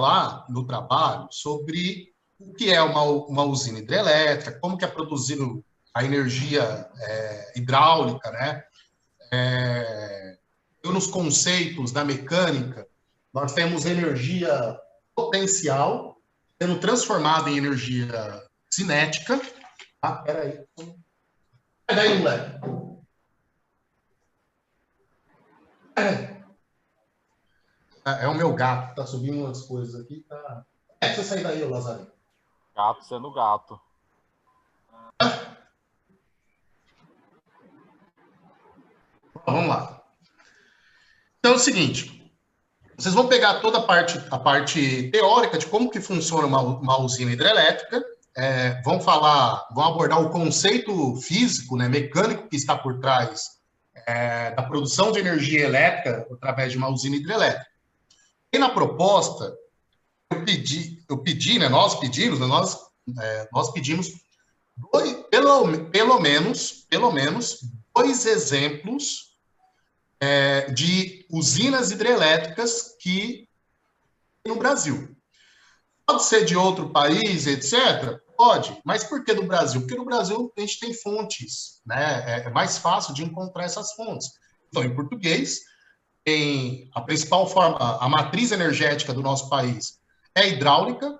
falar no trabalho sobre o que é uma usina hidrelétrica, como que é produzido a energia hidráulica, né? Nos conceitos da mecânica, nós temos energia potencial sendo transformada em energia cinética. Ah, peraí. Peraí, moleque. É o meu gato, tá subindo umas coisas aqui. Tá... você sair daí, Lazarento. Gato sendo gato. Vamos lá. Então é o seguinte, vocês vão pegar toda a parte teórica de como que funciona uma usina hidrelétrica, vão abordar o conceito físico, né, mecânico que está por trás da produção de energia elétrica através de uma usina hidrelétrica. E na proposta, nós pedimos pelo menos dois exemplos de usinas hidrelétricas que tem no Brasil. Pode ser de outro país, etc. Pode, mas por que do Brasil? Porque no Brasil a gente tem fontes, né? É mais fácil de encontrar essas fontes. Então, em português, a principal forma, a matriz energética do nosso país é hidráulica.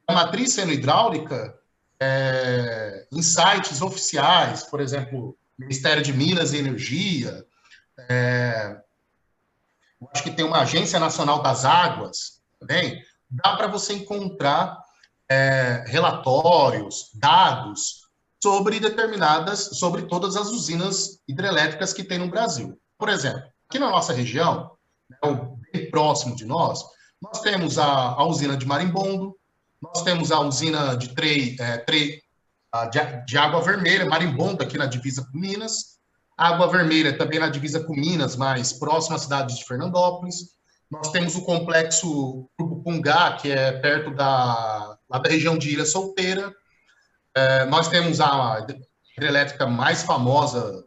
A matriz sendo hidráulica, em sites oficiais, por exemplo, Ministério de Minas e Energia, eu acho que tem uma Agência Nacional das Águas também, dá para você encontrar relatórios, dados sobre todas as usinas hidrelétricas que tem no Brasil. Por exemplo, aqui na nossa região, bem próximo de nós temos a usina de Marimbondo, nós temos a usina de Água Vermelha, Marimbondo, aqui na divisa com Minas, Água Vermelha também na divisa com Minas, mais próxima à cidade de Fernandópolis. Nós temos o complexo Pungá, que é perto lá da região de Ilha Solteira. Nós temos a hidrelétrica mais famosa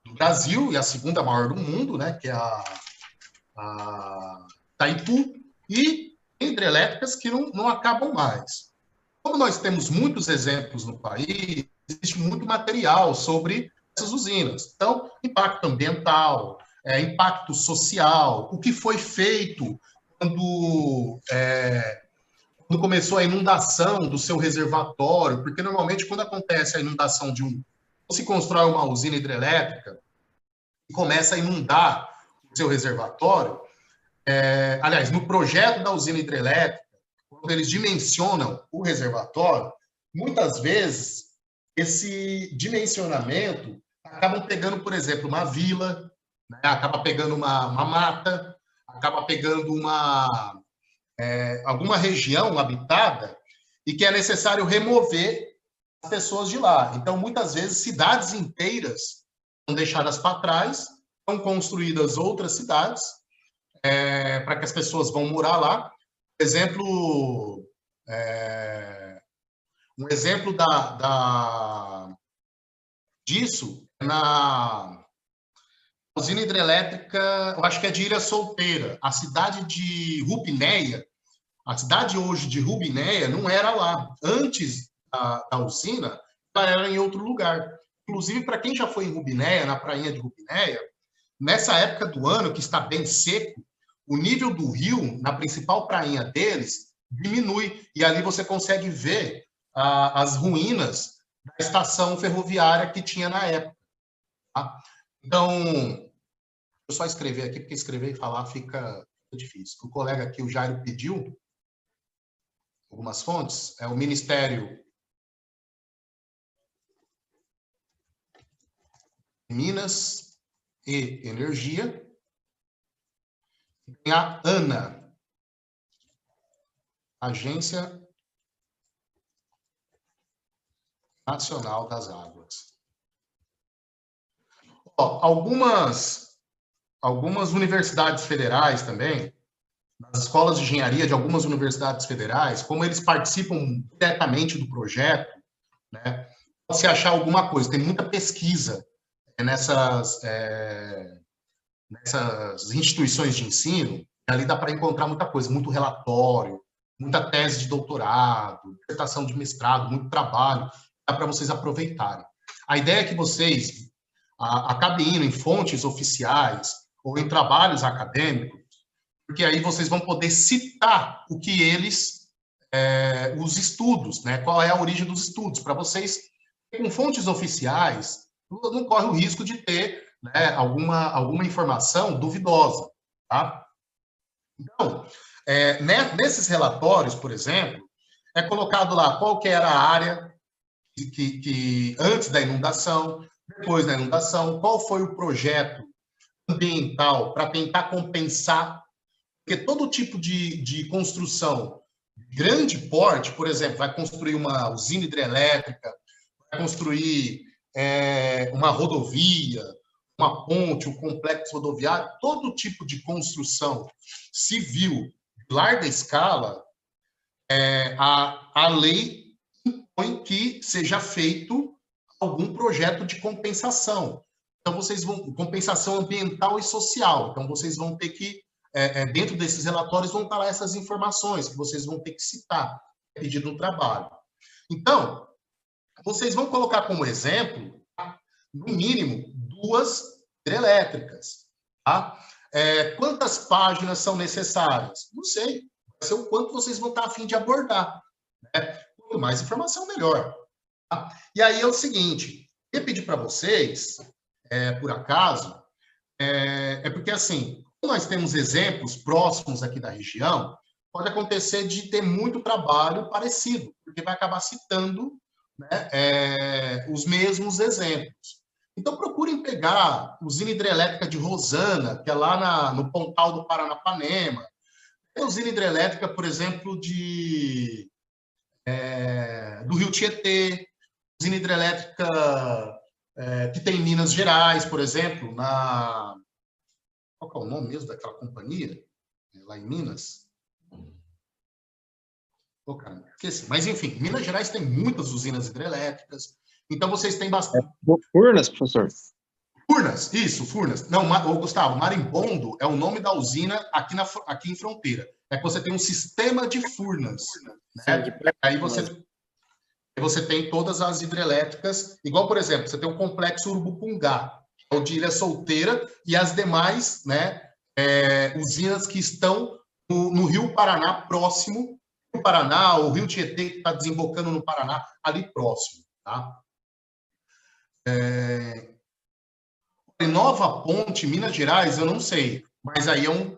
do Brasil e a segunda maior do mundo, né, que é a Itaipu, e hidrelétricas que não acabam mais. Como nós temos muitos exemplos no país, existe muito material sobre essas usinas. Então, impacto ambiental, impacto social, o que foi feito quando começou a inundação do seu reservatório, porque normalmente quando acontece a inundação se constrói uma usina hidrelétrica e começa a inundar o seu reservatório, aliás, no projeto da usina hidrelétrica, quando eles dimensionam o reservatório, muitas vezes esse dimensionamento acaba pegando, por exemplo, uma vila, né? Acaba pegando uma mata, acaba pegando alguma região habitada e que é necessário remover as pessoas de lá. Então, muitas vezes, cidades inteiras são deixadas para trás, são construídas outras cidades para que as pessoas vão morar lá. Um exemplo disso na usina hidrelétrica, eu acho que é de Ilha Solteira, a cidade de Rubinéia. A cidade hoje de Rubinéia não era lá. Antes da usina, ela era em outro lugar. Inclusive, para quem já foi em Rubinéia, na prainha de Rubinéia, nessa época do ano, que está bem seco, o nível do rio, na principal prainha deles, diminui. E ali você consegue ver as ruínas da estação ferroviária que tinha na época. Tá? Então, eu só escrever aqui, porque escrever e falar fica difícil. O colega aqui, o Jairo, pediu algumas fontes. É o Ministério de Minas e Energia. Tem a ANA, Agência Nacional das Águas. Algumas universidades federais também, nas escolas de engenharia de algumas universidades federais, como eles participam diretamente do projeto, né, se achar alguma coisa, tem muita pesquisa nessas instituições de ensino, Ali dá para encontrar muita coisa, muito relatório, muita tese de doutorado, dissertação de mestrado, muito trabalho, dá para vocês aproveitarem. A ideia é que vocês acabem indo em fontes oficiais ou em trabalhos acadêmicos, porque aí vocês vão poder citar o que eles, os estudos, né? Qual é a origem dos estudos, para vocês, com fontes oficiais, não corre o risco de ter, né, alguma informação duvidosa, tá? Então, nesses relatórios, por exemplo, é colocado lá qual que era a área que antes da inundação, depois da inundação, qual foi o projeto ambiental para tentar compensar, porque todo tipo de construção de grande porte, por exemplo, vai construir uma usina hidrelétrica, vai construir uma rodovia, uma ponte, um complexo rodoviário, todo tipo de construção civil de larga escala, a lei impõe que seja feito algum projeto de compensação. Então, vocês vão, compensação ambiental e social. Então, vocês vão ter que, dentro desses relatórios, vão estar lá essas informações que vocês vão ter que citar, pedido no trabalho. Então, vocês vão colocar como exemplo, no mínimo, 2 hidrelétricas. Tá? Quantas páginas são necessárias? Não sei. Vai ser o quanto vocês vão estar a fim de abordar. Né? Quanto mais informação, melhor. Tá? E aí é o seguinte, eu ia pedir para vocês, por acaso, porque assim, nós temos exemplos próximos aqui da região, pode acontecer de ter muito trabalho parecido, porque vai acabar citando, né, os mesmos exemplos. Então, procurem pegar a usina hidrelétrica de Rosana, que é lá no Pontal do Paranapanema. Tem a usina hidrelétrica, por exemplo, do Rio Tietê, usina hidrelétrica que tem em Minas Gerais, por exemplo, qual que é o nome mesmo daquela companhia? Lá em Minas? Oh, cara, esqueci. Mas, enfim, Minas Gerais tem muitas usinas hidrelétricas, então vocês têm bastante. Furnas, professor? Furnas, isso, Furnas. Não, Gustavo, Marimbondo é o nome da usina aqui em Fronteira. É que você tem um sistema de Furnas. Né? Sim, Aí você tem todas as hidrelétricas, igual, por exemplo, você tem o complexo Urubupungá, que é o de Ilha Solteira, e as demais, né, usinas que estão no Rio Paraná, próximo, o Paraná, o Rio Tietê, que está desembocando no Paraná, ali próximo. Tá? Nova Ponte, Minas Gerais, eu não sei, mas aí é um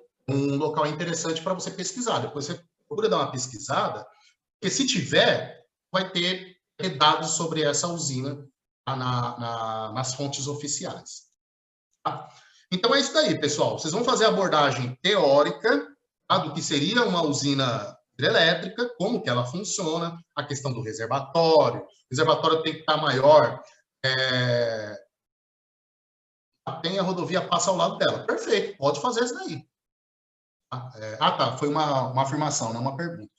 local interessante para você pesquisar. Depois você procura dar uma pesquisada, porque se tiver, vai ter dados sobre essa usina nas fontes oficiais. Tá? Então é isso daí, pessoal. Vocês vão fazer a abordagem teórica, tá, do que seria uma usina hidrelétrica, como que ela funciona, a questão do reservatório. O reservatório tem que estar maior. Tem a rodovia passa ao lado dela. Perfeito, pode fazer isso daí. Tá, foi uma afirmação, não uma pergunta.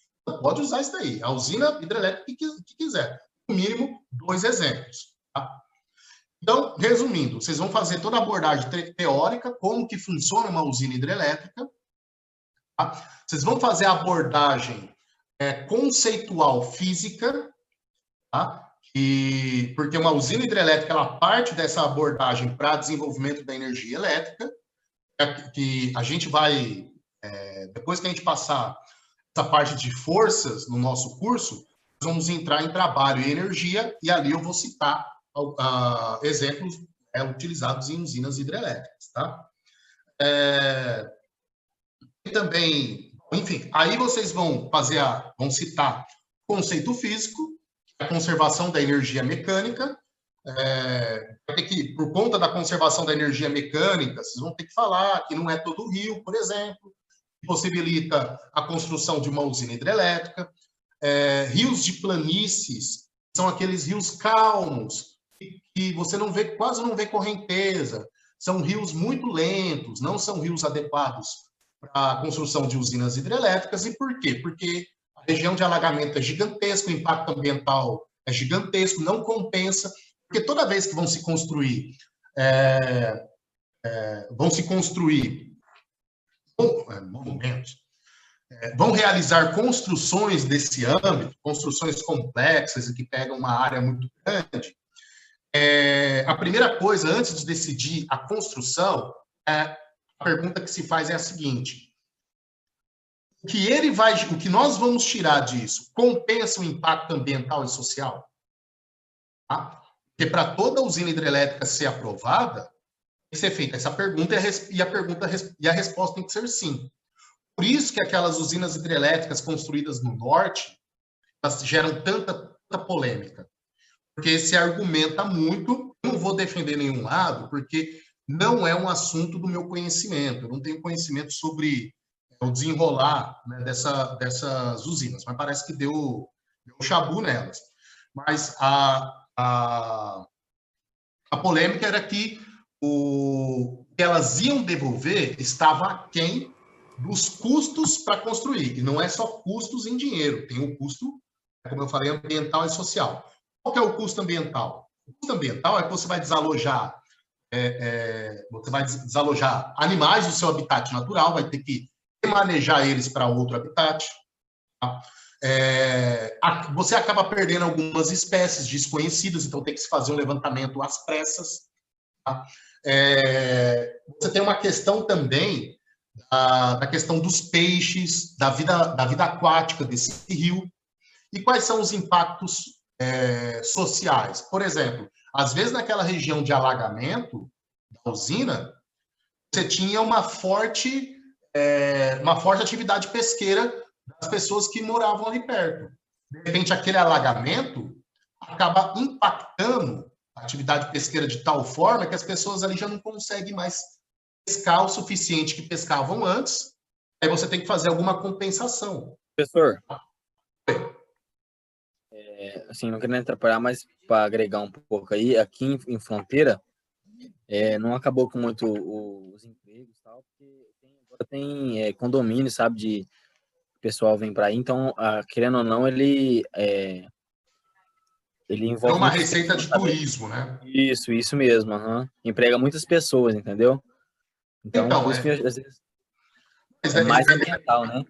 Pode usar isso daí, a usina hidrelétrica que quiser. No mínimo, 2 exemplos. Tá? Então, resumindo, vocês vão fazer toda a abordagem teórica, como que funciona uma usina hidrelétrica. Tá? Vocês vão fazer a abordagem conceitual física, tá? Porque uma usina hidrelétrica, ela parte dessa abordagem para desenvolvimento da energia elétrica, que a gente vai, depois que a gente passar essa parte de forças no nosso curso, nós vamos entrar em trabalho e energia, e ali eu vou citar exemplos utilizados em usinas hidrelétricas. Tá? E também, enfim, aí vocês vão citar conceito físico, a conservação da energia mecânica, vai ter que, por conta da conservação da energia mecânica, vocês vão ter que falar que não é todo rio, por exemplo, que possibilita a construção de uma usina hidrelétrica. Rios de planícies são aqueles rios calmos, que você quase não vê correnteza, são rios muito lentos, não são rios adequados para a construção de usinas hidrelétricas. E por quê? Porque a região de alagamento é gigantesca, o impacto ambiental é gigantesco, não compensa, porque toda vez que vão se construir monumentos, vão realizar construções desse âmbito, construções complexas e que pegam uma área muito grande, a primeira coisa, antes de decidir a construção, a pergunta que se faz é a seguinte: o que nós vamos tirar disso compensa o impacto ambiental e social? Tá? Porque para toda usina hidrelétrica ser aprovada, tem que ser feita essa pergunta e a resposta tem que ser sim. Por isso que aquelas usinas hidrelétricas construídas no norte, elas geram tanta polêmica. Porque se argumenta muito, não vou defender nenhum lado, porque não é um assunto do meu conhecimento. Eu não tenho conhecimento sobre o desenrolar, né, dessas usinas, mas parece que deu chabu nelas. Mas a polêmica era que o que elas iam devolver estava aquém dos custos para construir. E não é só custos em dinheiro, tem o custo, como eu falei, ambiental e social. Qual que é o custo ambiental? O custo ambiental é que você vai desalojar animais do seu habitat natural, vai ter que manejar eles para outro habitat. Tá? Você acaba perdendo algumas espécies desconhecidas, então tem que se fazer um levantamento às pressas. Tá? Você tem uma questão também da questão dos peixes, da vida aquática desse rio. E quais são os impactos sociais? Por exemplo, às vezes naquela região de alagamento da usina, você tinha uma forte atividade pesqueira das pessoas que moravam ali perto. De repente, aquele alagamento acaba impactando a atividade pesqueira de tal forma que as pessoas ali já não conseguem mais pescar o suficiente que pescavam antes, aí você tem que fazer alguma compensação. Professor, assim, não querendo atrapalhar, mas para agregar um pouco aí, aqui em Fronteira, não acabou com muito os empregos e tal, porque agora tem condomínio, sabe, de o pessoal vem para aí, então, querendo ou não, ele envolve uma receita de turismo, né? Isso mesmo, emprega muitas pessoas, entendeu? Então por isso que às vezes mais ambiental, né?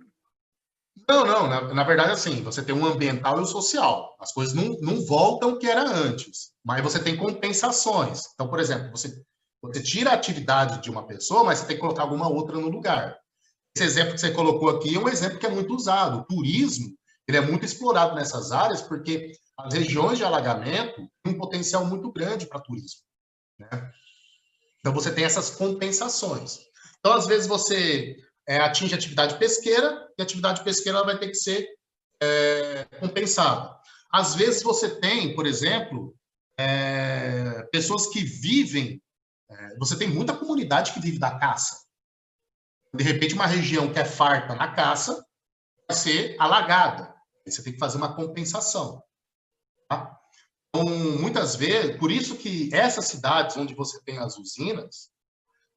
Não, na verdade, assim, você tem um ambiental e o social. As coisas não voltam o que era antes, mas você tem compensações. Então, por exemplo, você tira a atividade de uma pessoa, mas você tem que colocar alguma outra no lugar. Esse exemplo que você colocou aqui é um exemplo que é muito usado. O turismo, ele é muito explorado nessas áreas, porque as regiões de alagamento têm um potencial muito grande para turismo, né? Então, você tem essas compensações. Então, às vezes, você atinge a atividade pesqueira, e a atividade pesqueira ela vai ter que ser compensada. Às vezes, você tem, por exemplo, pessoas que vivem... você tem muita comunidade que vive da caça. De repente, uma região que é farta na caça vai ser alagada. Aí você tem que fazer uma compensação. Tá? Então, muitas vezes, por isso que essas cidades onde você tem as usinas,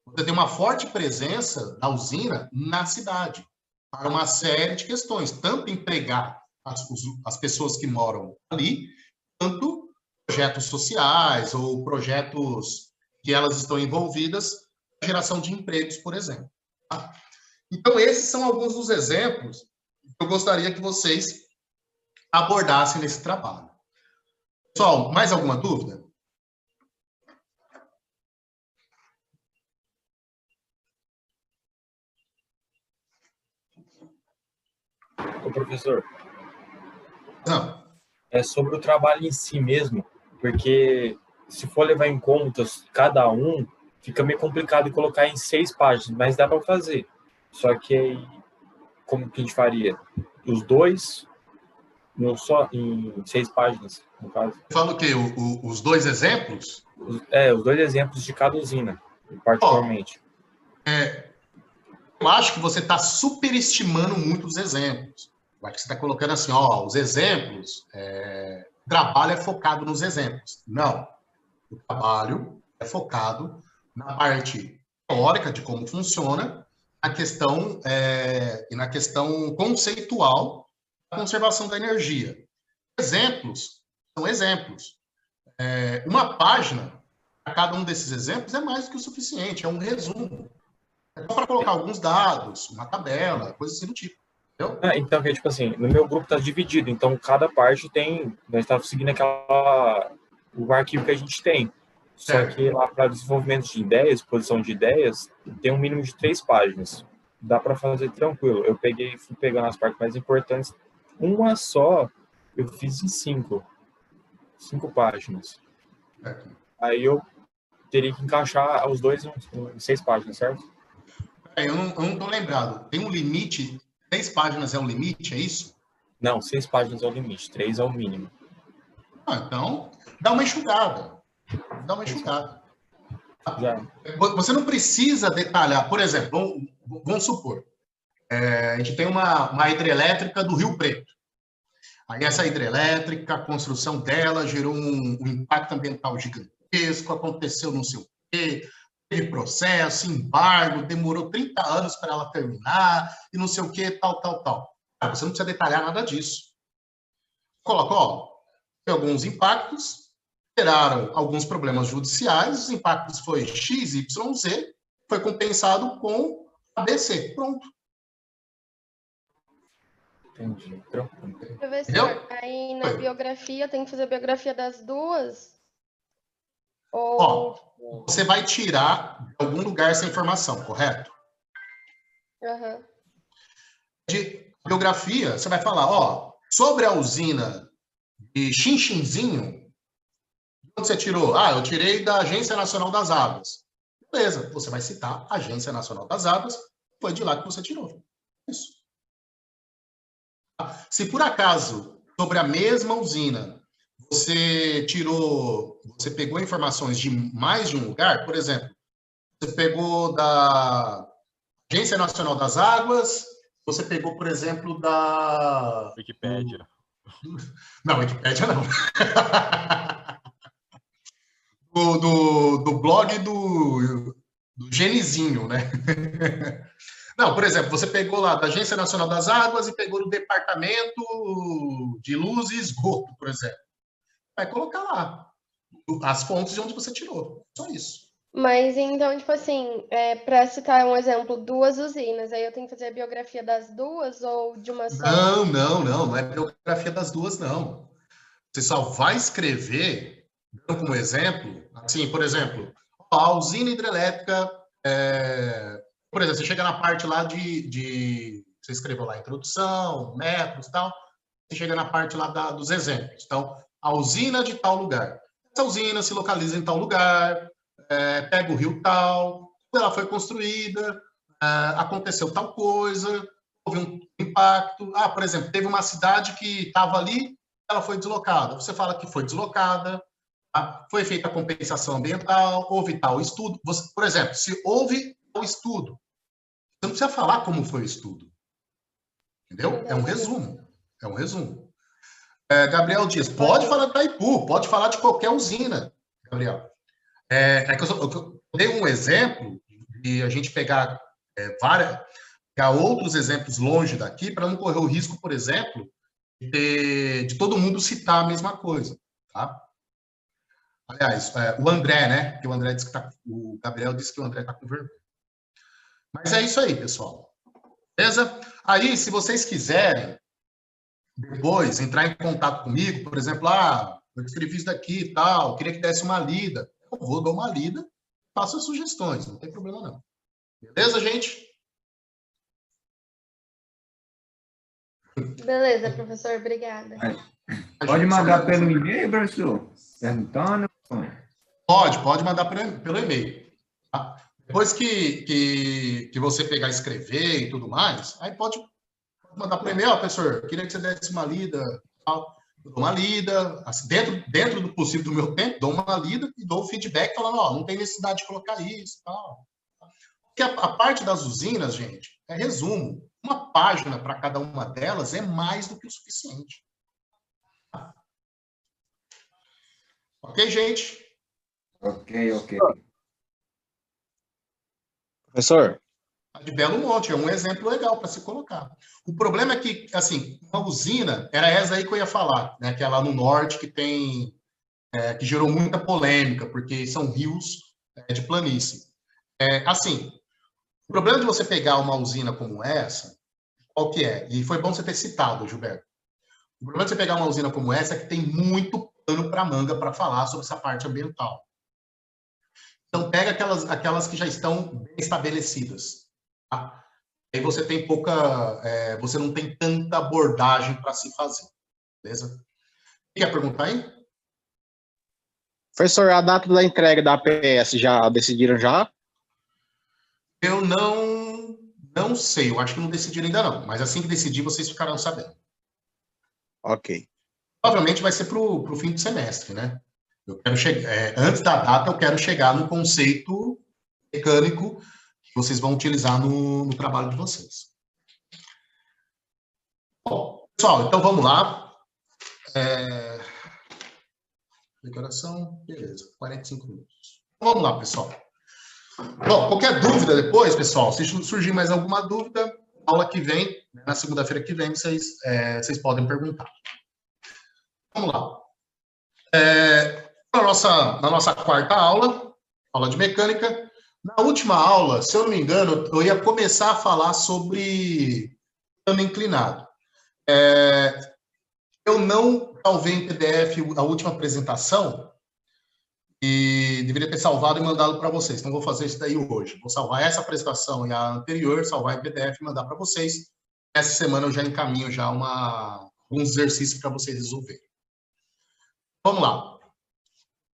você tem uma forte presença da usina na cidade, para uma série de questões, tanto empregar as pessoas que moram ali, quanto projetos sociais ou projetos que elas estão envolvidas na geração de empregos, por exemplo. Tá? Então, esses são alguns dos exemplos que eu gostaria que vocês abordassem nesse trabalho. Pessoal, mais alguma dúvida? Ô, professor, Não. é sobre o trabalho em si mesmo, porque se for levar em conta cada um, fica meio complicado colocar em 6 páginas, mas dá para fazer. Só que aí, como que a gente faria? Os dois, não só em 6 páginas, no caso? Fala o quê? Os dois exemplos? Os 2 exemplos de cada usina, particularmente. Eu acho que você está superestimando muito os exemplos. Eu acho que você está colocando assim, os exemplos, o trabalho é focado nos exemplos. Não. O trabalho é focado na parte teórica de como funciona, e na questão conceitual da conservação da energia. Exemplos são exemplos. Uma página, a cada um desses exemplos, é mais do que o suficiente, é um resumo. É só para colocar alguns dados, uma tabela, coisa assim do tipo. Entendeu? Então, que, tipo assim, no meu grupo tá dividido, então cada parte tem, nós tá seguindo o arquivo que a gente tem. Só Certo. que lá para desenvolvimento de ideias, exposição de ideias, tem um mínimo de 3 páginas. Dá para fazer tranquilo. Eu fui pegando as partes mais importantes. Uma só, eu fiz em 5 páginas. Certo. Aí eu teria que encaixar os dois em 6 páginas, certo? Eu não tô lembrado. Tem um limite? 3 páginas é o limite, é isso? Não, 6 páginas é o limite, 3 é o mínimo. Então, dá uma enxugada. Dá uma enxugada. Já. Você não precisa detalhar. Por exemplo, vamos supor, a gente tem uma hidrelétrica do Rio Preto. Aí essa hidrelétrica, a construção dela gerou um impacto ambiental gigantesco, aconteceu não sei o quê, teve processo, embargo, demorou 30 anos para ela terminar, e não sei o quê, tal. Você não precisa detalhar nada disso. Coloca, tem alguns impactos, geraram alguns problemas judiciais, os impactos foi X, Y, Z, foi compensado com ABC. Pronto. Entendi. Tranquilo. Professor, aí na biografia tem que fazer a biografia das duas? Ou... Você vai tirar de algum lugar essa informação, correto? Uhum. De biografia, você vai falar, sobre a usina de Xinxinzinho, de onde você tirou? Eu tirei da Agência Nacional das Águas. Beleza, você vai citar a Agência Nacional das Águas, foi de lá que você tirou. Isso. Se por acaso, sobre a mesma usina, você pegou informações de mais de um lugar, por exemplo, você pegou da Agência Nacional das Águas, você pegou, por exemplo, da... Wikipédia. Não, Wikipédia não. do blog do Genizinho, né? Não, por exemplo, você pegou lá da Agência Nacional das Águas e pegou no Departamento de Luz e Esgoto, por exemplo. Vai colocar lá as fontes de onde você tirou. Só isso. Mas então, tipo assim, para citar um exemplo, 2 usinas, aí eu tenho que fazer a biografia das duas ou de uma só? Não é biografia das duas, não. Você só vai escrever, dando como exemplo, assim, por exemplo, a usina hidrelétrica, por exemplo, você chega na parte lá você escreveu lá introdução, métodos e tal, você chega na parte lá dos exemplos. Então, a usina de tal lugar. Essa usina se localiza em tal lugar, pega o rio tal, ela foi construída, aconteceu tal coisa, houve um impacto. Por exemplo, teve uma cidade que estava ali, ela foi deslocada. Você fala que foi deslocada, foi feita a compensação ambiental, houve tal estudo. Por exemplo, se houve tal estudo, você não precisa falar como foi o estudo. Entendeu? É um resumo. Gabriel Dias, pode falar da Itaipu, pode falar de qualquer usina, Gabriel. Que eu dei um exemplo de a gente pegar pegar outros exemplos longe daqui para não correr o risco, por exemplo, de todo mundo citar a mesma coisa, tá? Aliás, o André, né? Que o André disse que o Gabriel disse que o André está com vergonha. Mas é isso aí, pessoal. Beleza? Aí, se vocês quiserem depois entrar em contato comigo, por exemplo, eu escrevi isso daqui e tal, queria que desse uma lida. Eu vou dar uma lida, faço as sugestões, não tem problema não. Beleza, gente? Beleza, professor, obrigada. Pode mandar pelo e-mail, professor? Perguntando? Pode mandar pelo e-mail. Tá? Depois que você pegar e escrever e tudo mais, aí pode mandar por e-mail, professor, queria que você desse uma lida, tal. Eu dou uma lida, assim, dentro do possível do meu tempo, dou uma lida e dou o feedback falando, não tem necessidade de colocar isso, tal. Porque a parte das usinas, gente, é resumo. Uma página para cada uma delas é mais do que o suficiente. Ok, gente? Ok. Professor, De Belo Monte, é um exemplo legal para se colocar. O problema é que, assim, uma usina, era essa aí que eu ia falar, né, que é lá no norte, que gerou muita polêmica, porque são rios de planície. Assim, O problema de você pegar uma usina como essa, qual que é? E foi bom você ter citado, Gilberto. O problema de você pegar uma usina como essa é que tem muito pano para manga para falar sobre essa parte ambiental. Então, pega aquelas que já estão bem estabelecidas. Tá? Aí você tem você não tem tanta abordagem para se fazer. Beleza? Quer perguntar aí? Professor, a data da entrega da APS já decidiram já? Eu não sei, eu acho que não decidiram ainda não, mas assim que decidir, vocês ficarão sabendo. Ok. Provavelmente vai ser para o fim do semestre, né? Eu quero antes da data, eu quero chegar no conceito mecânico que vocês vão utilizar no trabalho de vocês. Bom, pessoal, então vamos lá. Declaração, beleza, 45 minutos. Então, vamos lá, pessoal. Bom, qualquer dúvida depois, pessoal, se surgir mais alguma dúvida, aula que vem, né, na segunda-feira que vem, vocês podem perguntar. Vamos lá. Na nossa quarta aula de mecânica, na última aula, se eu não me engano, eu ia começar a falar sobre plano inclinado. Eu não salvei em PDF a última apresentação, e deveria ter salvado e mandado para vocês. Então, vou fazer isso daí hoje. Vou salvar essa apresentação e a anterior, salvar em PDF e mandar para vocês. Essa semana eu já encaminho já alguns exercícios para vocês resolverem. Vamos lá.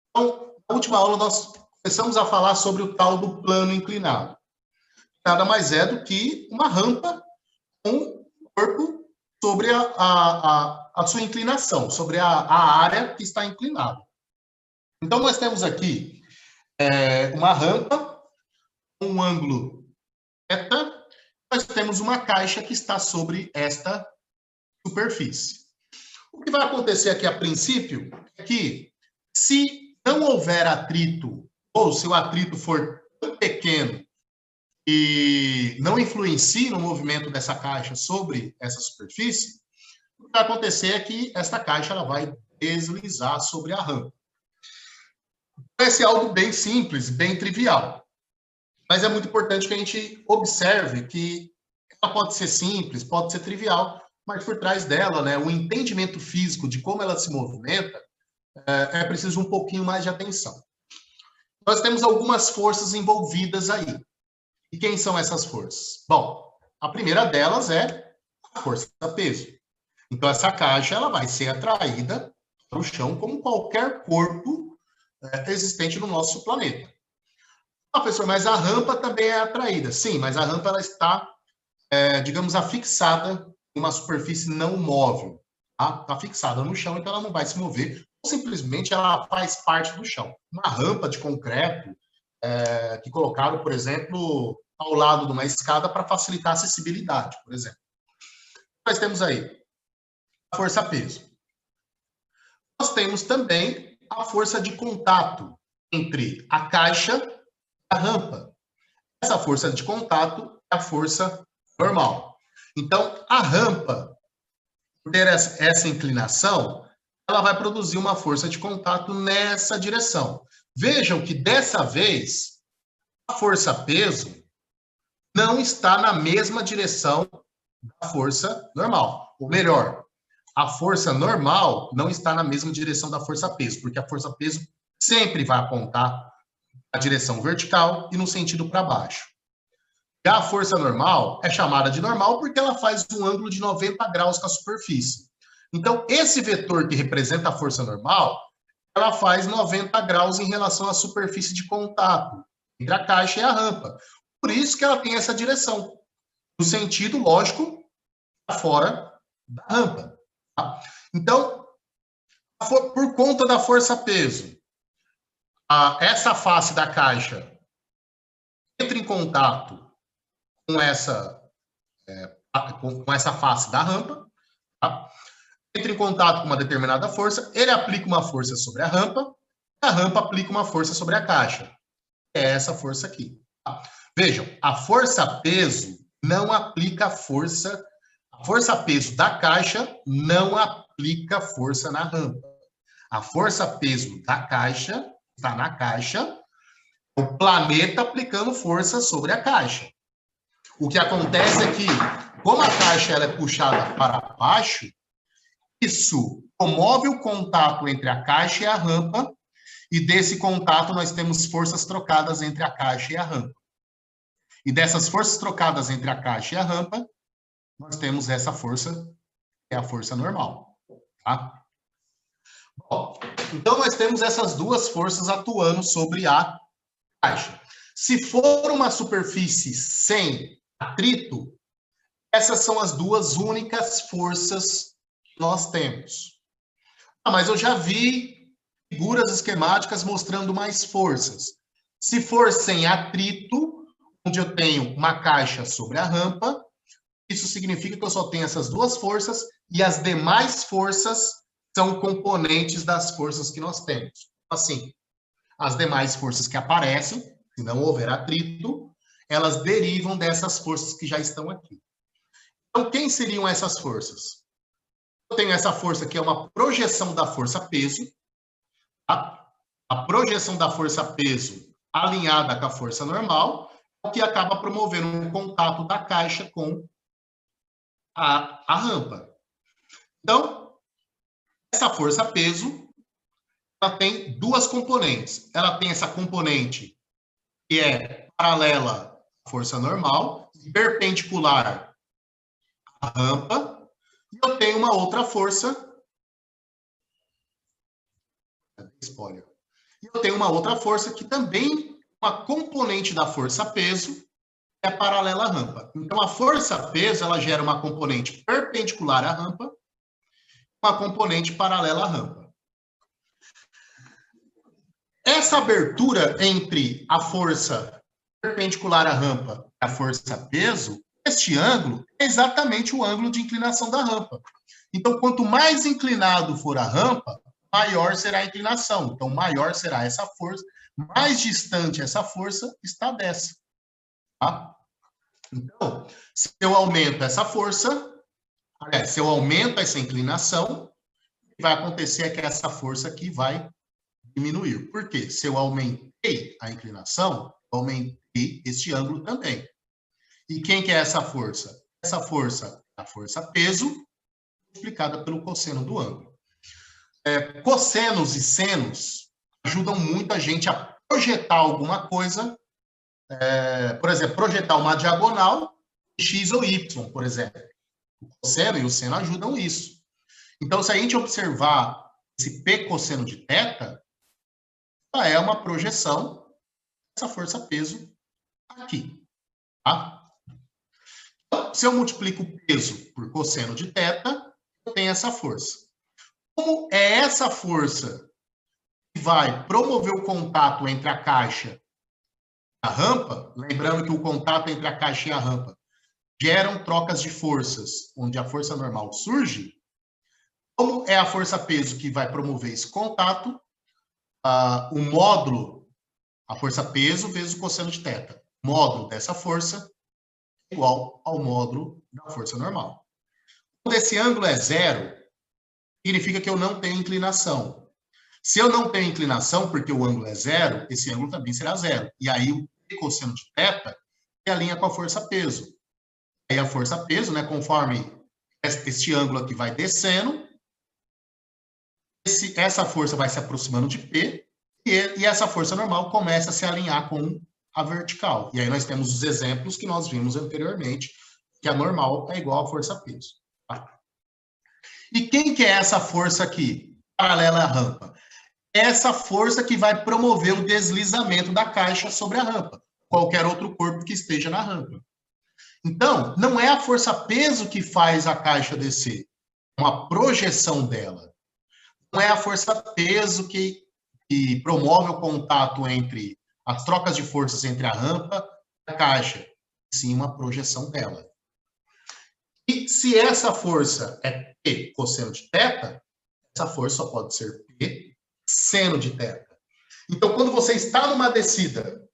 Então, na última aula, nós começamos a falar sobre o tal do plano inclinado. Nada mais é do que uma rampa com o corpo sobre a sua inclinação, sobre a área que está inclinada. Então, nós temos aqui uma rampa, um ângulo reta, nós temos uma caixa que está sobre esta superfície. O que vai acontecer aqui a princípio é que, se não houver atrito, ou se o atrito for tão pequeno e não influencie no movimento dessa caixa sobre essa superfície, o que vai acontecer é que esta caixa ela vai deslizar sobre a rampa. Parece algo bem simples, bem trivial. Mas é muito importante que a gente observe que ela pode ser simples, pode ser trivial, mas por trás dela, né, o entendimento físico de como ela se movimenta, é preciso um pouquinho mais de atenção. Nós temos algumas forças envolvidas aí. E quem são essas forças? Bom, a primeira delas é a força-peso. Então, essa caixa ela vai ser atraída para o chão como qualquer corpo existente no nosso planeta. Ah, professor, mas a rampa também é atraída. Sim, mas a rampa ela está, digamos, afixada em uma superfície não móvel. Está fixada no chão, então ela não vai se mover. Ou simplesmente ela faz parte do chão. Uma rampa de concreto que colocaram, por exemplo, ao lado de uma escada para facilitar a acessibilidade, por exemplo. Nós temos aí a força-peso. Nós temos também a força de contato entre a caixa e a rampa. Essa força de contato é a força normal. Então, a rampa, por ter essa inclinação, ela vai produzir uma força de contato nessa direção. Vejam que, dessa vez, a força-peso não está na mesma direção da força normal. Ou melhor, a força normal não está na mesma direção da força-peso, porque a força-peso sempre vai apontar na direção vertical e no sentido para baixo. Já a força normal é chamada de normal porque ela faz um ângulo de 90 graus com a superfície. Então, esse vetor que representa a força normal, ela faz 90 graus em relação à superfície de contato entre a caixa e a rampa. Por isso que ela tem essa direção, no sentido, lógico, fora da rampa. Tá? Então, por conta da força-peso, essa face da caixa entra em contato com essa face da rampa, tá? Entra em contato com uma determinada força, ele aplica uma força sobre a rampa aplica uma força sobre a caixa. É essa força aqui. Tá? Vejam, a força-peso não aplica força. A força-peso da caixa não aplica força na rampa. A força-peso da caixa está na caixa, o planeta aplicando força sobre a caixa. O que acontece é que, como a caixa ela é puxada para baixo, isso promove o contato entre a caixa e a rampa, e desse contato nós temos forças trocadas entre a caixa e a rampa. E dessas forças trocadas entre a caixa e a rampa, nós temos essa força, que é a força normal. Tá? Bom, então nós temos essas duas forças atuando sobre a caixa. Se for uma superfície sem atrito, essas são as duas únicas forças que nós temos. Mas eu já vi figuras esquemáticas mostrando mais forças. Se for sem atrito, onde eu tenho uma caixa sobre a rampa, isso significa que eu só tenho essas duas forças e as demais forças são componentes das forças que nós temos. Assim, as demais forças que aparecem, se não houver atrito, elas derivam dessas forças que já estão aqui. Então, quem seriam essas forças? Eu tenho essa força que é uma projeção da força-peso. Tá? A projeção da força-peso alinhada com a força normal, o que acaba promovendo um contato da caixa com a rampa. Então, essa força-peso, ela tem duas componentes. Ela tem essa componente que é paralela à força normal, perpendicular à rampa, e eu tenho uma outra força. Spoiler. E eu tenho uma outra força que também é uma componente da força-peso, é paralela à rampa. Então, a força-peso, ela gera uma componente perpendicular à rampa, uma componente paralela à rampa. Essa abertura entre a força perpendicular à rampa e a força-peso, este ângulo é exatamente o ângulo de inclinação da rampa. Então, quanto mais inclinado for a rampa, maior será a inclinação. Então, maior será essa força, mais distante essa força está dessa. Tá? Então, se eu aumento essa força, se eu aumento essa inclinação, o que vai acontecer é que essa força aqui vai diminuir. Por quê? Se eu aumentei a inclinação, eu aumentei este ângulo também. E quem que é essa força? Essa força é a força-peso, multiplicada pelo cosseno do ângulo. Cossenos e senos ajudam muito a gente a projetar alguma coisa, por exemplo, projetar uma diagonal, x ou y, por exemplo. O cosseno e o seno ajudam isso. Então, se a gente observar esse P cosseno de θ, ela é uma projeção dessa força-peso aqui. Tá? Então, se eu multiplico o peso por cosseno de θ, eu tenho essa força. Como é essa força que vai promover o contato entre a caixa e a rampa, lembrando que o contato entre a caixa e a rampa geram trocas de forças, onde a força normal surge, como é a força-peso que vai promover esse contato, o módulo, a força-peso vezes o cosseno de θ. O módulo dessa força é igual ao módulo da força normal. Quando esse ângulo é zero, significa que eu não tenho inclinação. Se eu não tenho inclinação, porque o ângulo é zero, esse ângulo também será zero. E aí o cosseno de θ é a linha com a força-peso. Aí a força-peso, né, conforme este ângulo aqui vai descendo, essa força vai se aproximando de P, e essa força normal começa a se alinhar com a vertical. E aí nós temos os exemplos que nós vimos anteriormente, que a normal é igual à força-peso. Tá? E quem que é essa força aqui, paralela à rampa? Essa força que vai promover o deslizamento da caixa sobre a rampa, qualquer outro corpo que esteja na rampa. Então, não é a força-peso que faz a caixa descer, é uma projeção dela. Não é a força-peso que promove o contato entre as trocas de forças entre a rampa e a caixa, sim uma projeção dela. E se essa força é P cosseno de θ, essa força só pode ser P seno de θ. Então, quando você está numa descida,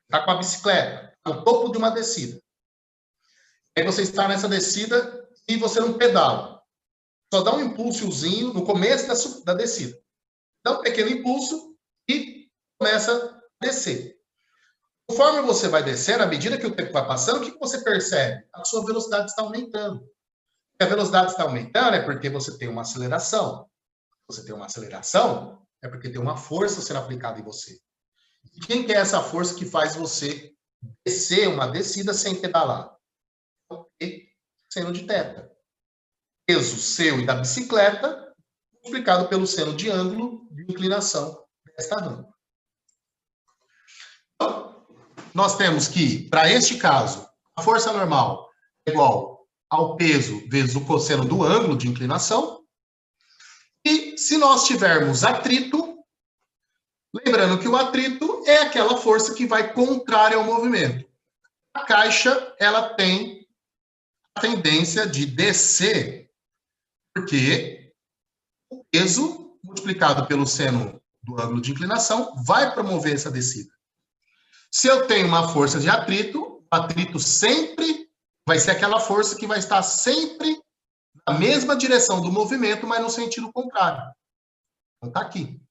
está com a bicicleta, no topo de uma descida, aí você está nessa descida e você não pedala. Só dá um impulsozinho no começo da descida. Dá um pequeno impulso e começa a descer. Conforme você vai descendo, à medida que o tempo vai passando, o que você percebe? A sua velocidade está aumentando. Se a velocidade está aumentando é porque você tem uma aceleração. Se você tem uma aceleração, é porque tem uma força sendo aplicada em você. E quem que é essa força que faz você descer uma descida sem pedalar? E seno de θ. Peso seu e da bicicleta multiplicado pelo seno de ângulo de inclinação desta rampa. Então, nós temos que, para este caso, a força normal é igual ao peso vezes o cosseno do ângulo de inclinação. E se nós tivermos atrito, lembrando que o atrito é aquela força que vai contrária ao movimento. A caixa, ela tem a tendência de descer, porque o peso multiplicado pelo seno do ângulo de inclinação vai promover essa descida. Se eu tenho uma força de atrito, o atrito sempre vai ser aquela força que vai estar sempre na mesma direção do movimento, mas no sentido contrário. Então, está aqui.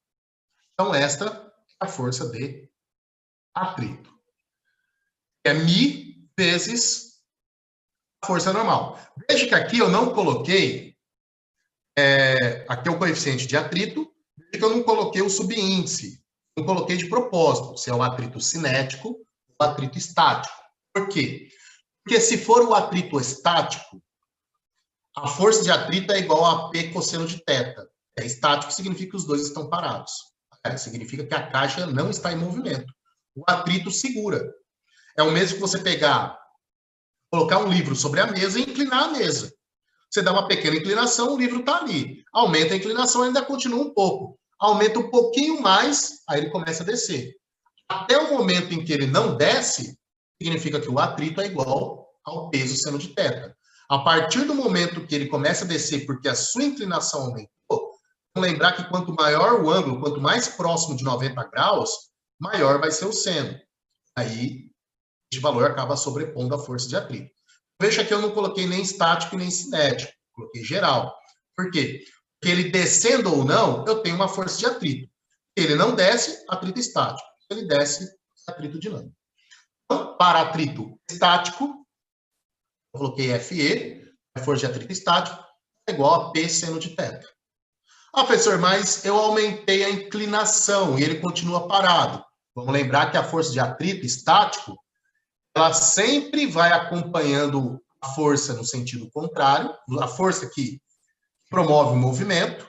Então, esta é a força de atrito. É μ vezes a força normal. Veja que aqui eu não coloquei, aqui é o coeficiente de atrito, veja que eu não coloquei o subíndice. Não coloquei de propósito, se é o atrito cinético ou atrito estático. Por quê? Porque se for o atrito estático, a força de atrito é igual a P cosseno de θ. Estático significa que os dois estão parados. Significa que a caixa não está em movimento. O atrito segura. É o mesmo que você pegar, colocar um livro sobre a mesa e inclinar a mesa. Você dá uma pequena inclinação, o livro está ali. Aumenta a inclinação, ainda continua um pouco. Aumenta um pouquinho mais, aí ele começa a descer. Até o momento em que ele não desce, significa que o atrito é igual ao peso seno de θ. A partir do momento que ele começa a descer, porque a sua inclinação aumentou, vamos lembrar que quanto maior o ângulo, quanto mais próximo de 90 graus, maior vai ser o seno. Aí, este valor acaba sobrepondo a força de atrito. Veja que eu não coloquei nem estático e nem cinético, coloquei geral. Por quê? Porque ele descendo ou não, eu tenho uma força de atrito. Se ele não desce, atrito estático. Se ele desce, atrito dinâmico. Então, para atrito estático, eu coloquei FE, a força de atrito estático, é igual a P seno de θ. Ah, professor, mas eu aumentei a inclinação e ele continua parado. Vamos lembrar que a força de atrito estático, ela sempre vai acompanhando a força no sentido contrário, a força que promove o movimento,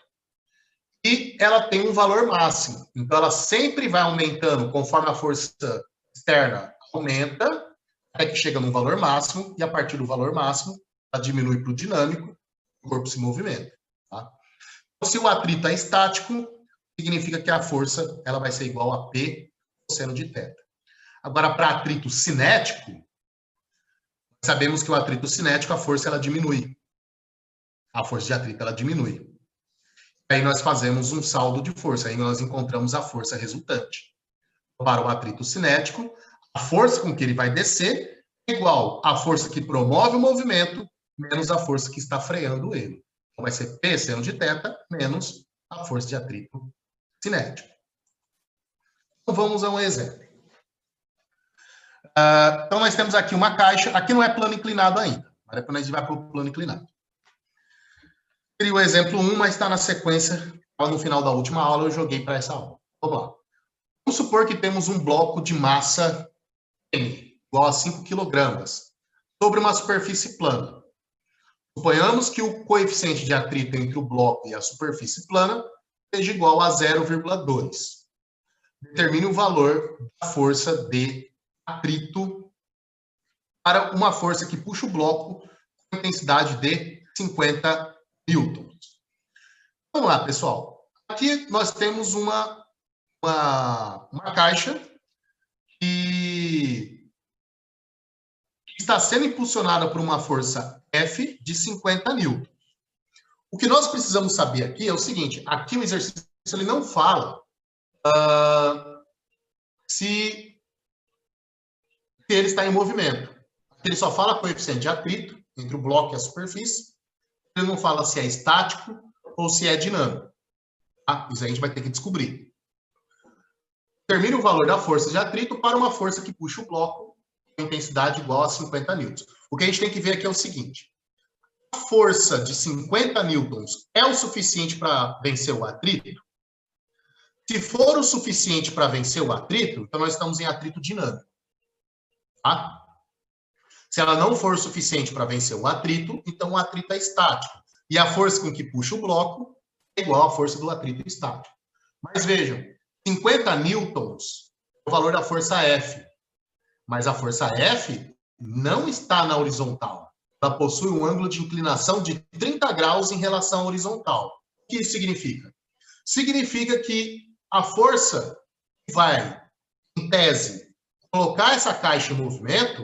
e ela tem um valor máximo. Então, ela sempre vai aumentando conforme a força externa aumenta, até que chega num valor máximo, e a partir do valor máximo, ela diminui para o dinâmico, o corpo se movimenta. Tá? Então, se o atrito é estático, significa que a força ela vai ser igual a P cosseno de θ. Agora, para atrito cinético, sabemos que o atrito cinético, a força ela diminui. A força de atrito ela diminui. Aí nós fazemos um saldo de força, aí nós encontramos a força resultante. Para o atrito cinético, a força com que ele vai descer é igual à força que promove o movimento menos a força que está freando ele. Então vai ser P seno de θ menos a força de atrito cinético. Então vamos a um exemplo. Então, nós temos aqui uma caixa. Aqui não é plano inclinado ainda. Mas depois a gente vai para o plano inclinado. Seria o exemplo 1, mas está na sequência. No final da última aula, eu joguei para essa aula. Vamos lá. Vamos supor que temos um bloco de massa M, igual a 5 kg, sobre uma superfície plana. Suponhamos que o coeficiente de atrito entre o bloco e a superfície plana seja igual a 0,2. Determine o valor da força de atrito para uma força que puxa o bloco com intensidade de 50 newtons. Vamos lá, pessoal. Aqui nós temos uma caixa que está sendo impulsionada por uma força F de 50 newtons. O que nós precisamos saber aqui é o seguinte, aqui o exercício ele não fala se ele está em movimento. Ele só fala coeficiente de atrito entre o bloco e a superfície. Ele não fala se é estático ou se é dinâmico. Tá? Isso a gente vai ter que descobrir. determine o valor da força de atrito para uma força que puxa o bloco com intensidade igual a 50 newtons. O que a gente tem que ver aqui é o seguinte: a força de 50 newtons é o suficiente para vencer o atrito? Se for o suficiente para vencer o atrito, então nós estamos em atrito dinâmico. Tá? Se ela não for o suficiente para vencer o atrito, então o atrito é estático. E a força com que puxa o bloco é igual à força do atrito estático. Mas vejam, 50 newtons é o valor da força F. Mas a força F não está na horizontal. Ela possui um ângulo de inclinação de 30 graus em relação à horizontal. O que isso significa? Significa que a força que vai, em tese, colocar essa caixa em movimento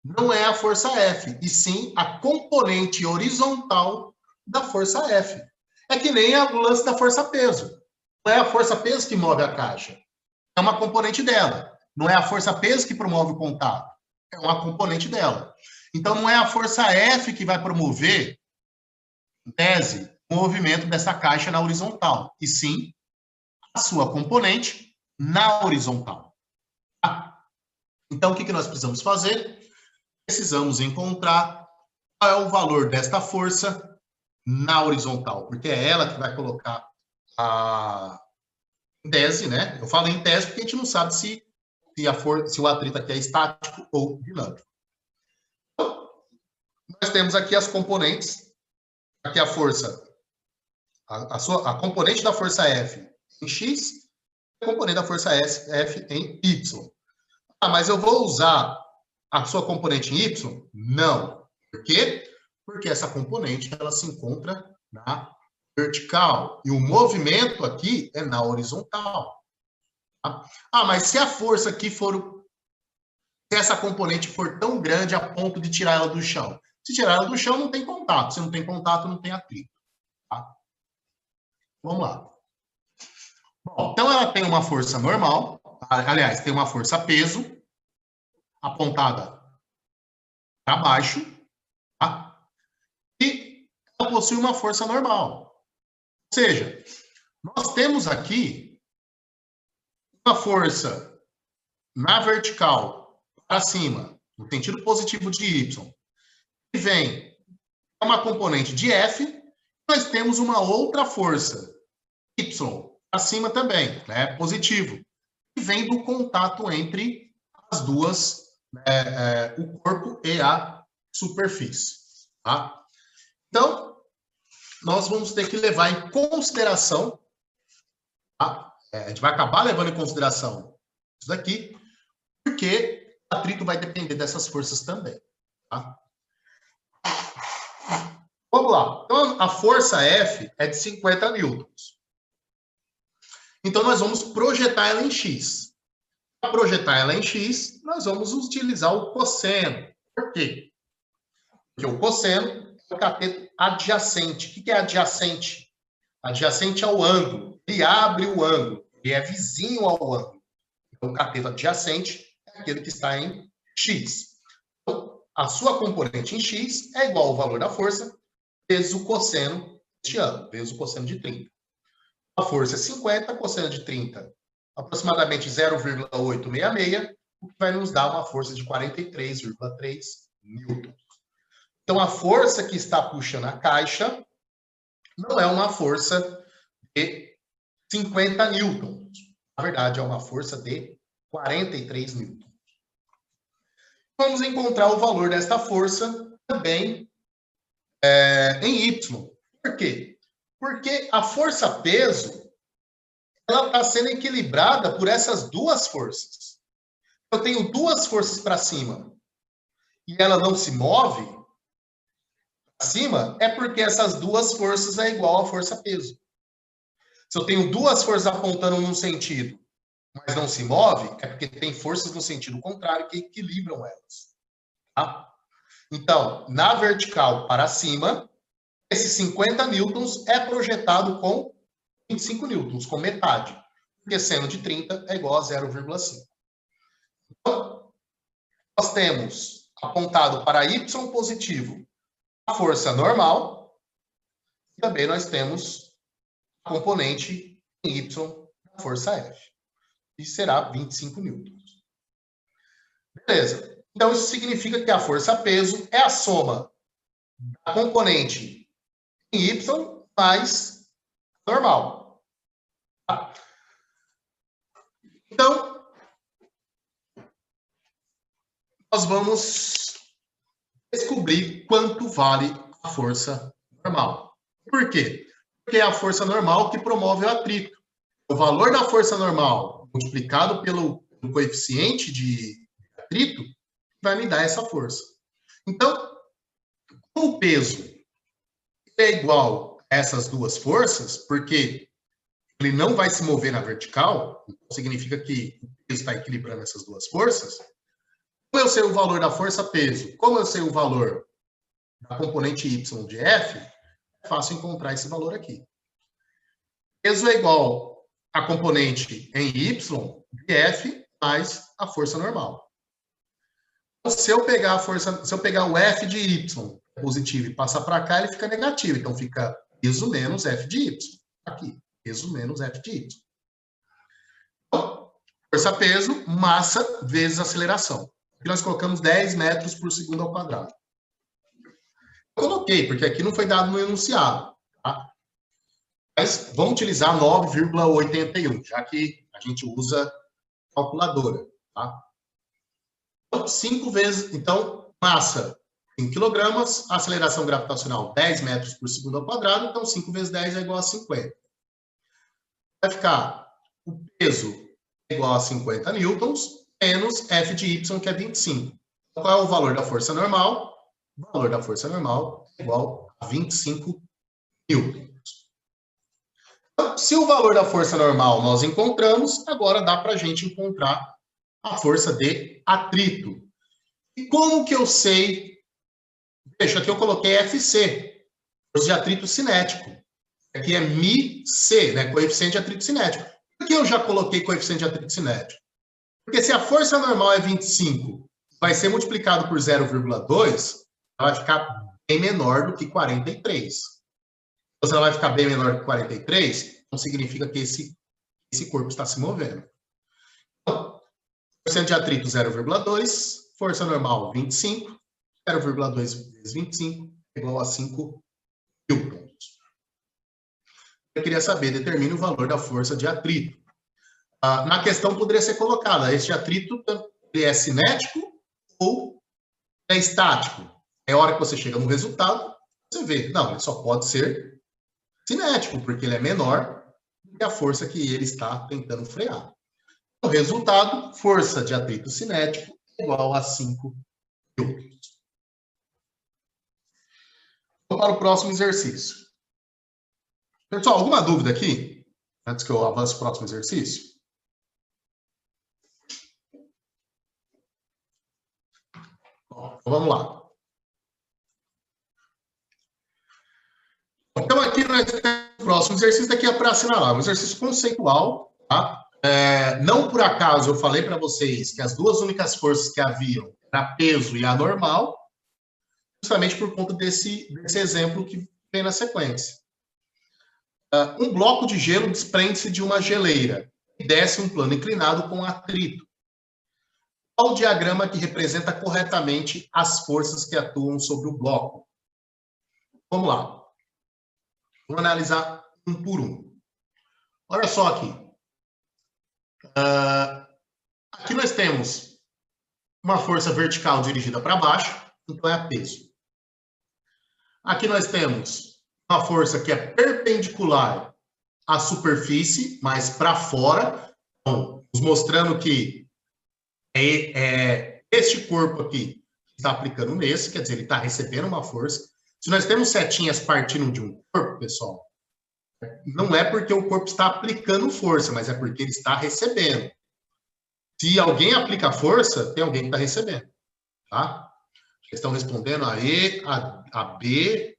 não é a força F, e sim a componente horizontal da força F. É que nem o lance da força-peso. Não é a força-peso que move a caixa. É uma componente dela. Não é a força-peso que promove o contato. É uma componente dela. Então, não é a força F que vai promover, em tese, o movimento dessa caixa na horizontal, e sim a sua componente na horizontal. Tá? Então, o que nós precisamos fazer? Precisamos encontrar qual é o valor desta força na horizontal, porque é ela que vai colocar em tese, né? Eu falo em tese porque a gente não sabe se o atrito aqui é estático ou dinâmico. Então, nós temos aqui as componentes. Aqui a força, a componente da força F em X, e a componente da força F em Y. Ah, mas eu vou usar a sua componente em Y? Não. Por quê? Porque essa componente ela se encontra na vertical. E o movimento aqui é na horizontal. Tá? Ah, mas se a força aqui for... Se essa componente for tão grande a ponto de tirar ela do chão. Se tirar ela do chão, não tem contato. Se não tem contato, não tem atrito. Tá? Vamos lá. Bom, então ela tem uma força normal. Aliás, tem uma força peso apontada para baixo. Tá? E ela possui uma força normal. Ou seja, nós temos aqui uma força na vertical para cima, no sentido positivo de Y, que vem uma componente de F, nós temos uma outra força, Y, para cima também, né, positivo, que vem do contato entre as duas, o corpo e a superfície. Tá? Então, nós vamos ter que levar em consideração, tá? A gente vai acabar levando em consideração isso daqui, porque o atrito vai depender dessas forças também. Tá? Vamos lá. Então, a força F é de 50 newtons. Então, nós vamos projetar ela em X. Para projetar ela em X, nós vamos utilizar o cosseno. Por quê? Porque o cosseno é o cateto adjacente. O que é adjacente? Adjacente ao ângulo. Ele abre o ângulo. Ele é vizinho ao ângulo. Então, o cateto adjacente é aquele que está em X. Então, a sua componente em X é igual ao valor da força vezes o cosseno deste ângulo, vezes o cosseno de 30. A força é 50, cosseno de 30, aproximadamente 0,866, o que vai nos dar uma força de 43,3 newtons. Então, a força que está puxando a caixa não é uma força de 50 newtons. Na verdade, é uma força de 43 newtons. Vamos encontrar o valor desta força também em Y. Por quê? Porque a força-peso ela está sendo equilibrada por essas duas forças. Eu tenho duas forças para cima e ela não se move para cima, é porque essas duas forças é igual à força-peso. Se eu tenho duas forças apontando num sentido, mas não se move, é porque tem forças no sentido contrário que equilibram elas. Tá? Então, na vertical para cima, esse 50 newtons é projetado com 25 newtons, com metade. Porque seno de 30 é igual a 0,5. Então, nós temos apontado para Y positivo a força normal. E também nós temos a componente em Y da força F. e será 25 newtons. Beleza. Então, isso significa que a força-peso é a soma da componente em Y mais normal. Tá? Então, nós vamos descobrir quanto vale a força normal. Por quê? Porque é a força normal que promove o atrito. O valor da força normal multiplicado pelo coeficiente de atrito vai me dar essa força. Então, como o peso é igual a essas duas forças, porque ele não vai se mover na vertical, significa que o peso está equilibrando essas duas forças. Como eu sei o valor da força-peso, como eu sei o valor da componente Y de F, é fácil encontrar esse valor aqui. Peso é igual a componente em Y de F mais a força normal. Então, se eu pegar o F de Y positivo e passar para cá, ele fica negativo. Então, fica peso menos F de Y. Aqui, peso menos F de Y. Então, força-peso, massa vezes aceleração. Aqui nós colocamos 10 metros por segundo ao quadrado. Eu coloquei, porque aqui não foi dado no enunciado. Tá? Mas vamos utilizar 9,81, já que a gente usa calculadora. Tá? Então, 5 vezes, então, massa em quilogramas, aceleração gravitacional 10 metros por segundo ao quadrado, então 5 vezes 10 é igual a 50. Vai ficar o peso é igual a 50 newtons, menos F de Y, que é 25. Então, qual é o valor da força normal? O valor da força normal é igual a 25 newtons. Então, se o valor da força normal nós encontramos, agora dá para a gente encontrar a força de atrito. E como que eu sei? Veja, aqui eu coloquei FC, força de atrito cinético. Aqui é μc, né, coeficiente de atrito cinético. Por que eu já coloquei coeficiente de atrito cinético? Porque se a força normal é 25, vai ser multiplicado por 0,2, ela vai ficar bem menor do que 43. Então, se ela vai ficar bem menor do que 43, então significa que esse corpo está se movendo. Então, coeficiente de atrito 0,2, força normal 25, 0,2 vezes 25 é igual a 5 newtons. Eu queria saber, determine o valor da força de atrito. Na questão poderia ser colocada, este atrito ele é cinético ou é estático? É a hora que você chega no resultado, você vê, não, ele só pode ser cinético, porque ele é menor do que a força que ele está tentando frear. O resultado, força de atrito cinético é igual a 5 newtons. Vamos para o próximo exercício. Pessoal, alguma dúvida aqui? Antes que eu avance para o próximo exercício? Bom, vamos lá. Então, aqui nós temos o próximo exercício, daqui é para assinalar. Um exercício conceitual, tá? Não por acaso eu falei para vocês que as duas únicas forças que haviam eram a peso e a normal, justamente por conta desse exemplo que vem na sequência. Um bloco de gelo desprende-se de uma geleira e desce um plano inclinado com atrito. Qual o diagrama que representa corretamente as forças que atuam sobre o bloco? Vamos lá. Vamos analisar um por um. Olha só aqui. Aqui nós temos uma força vertical dirigida para baixo, então é a peso. Aqui nós temos uma força que é perpendicular à superfície, mas para fora, então, nos mostrando que este corpo aqui está aplicando nesse, quer dizer, ele está recebendo uma força. Se nós temos setinhas partindo de um corpo, pessoal, não é porque o corpo está aplicando força, mas é porque ele está recebendo. Se alguém aplica força, tem alguém que está recebendo. Tá? Eles estão respondendo a E, a B.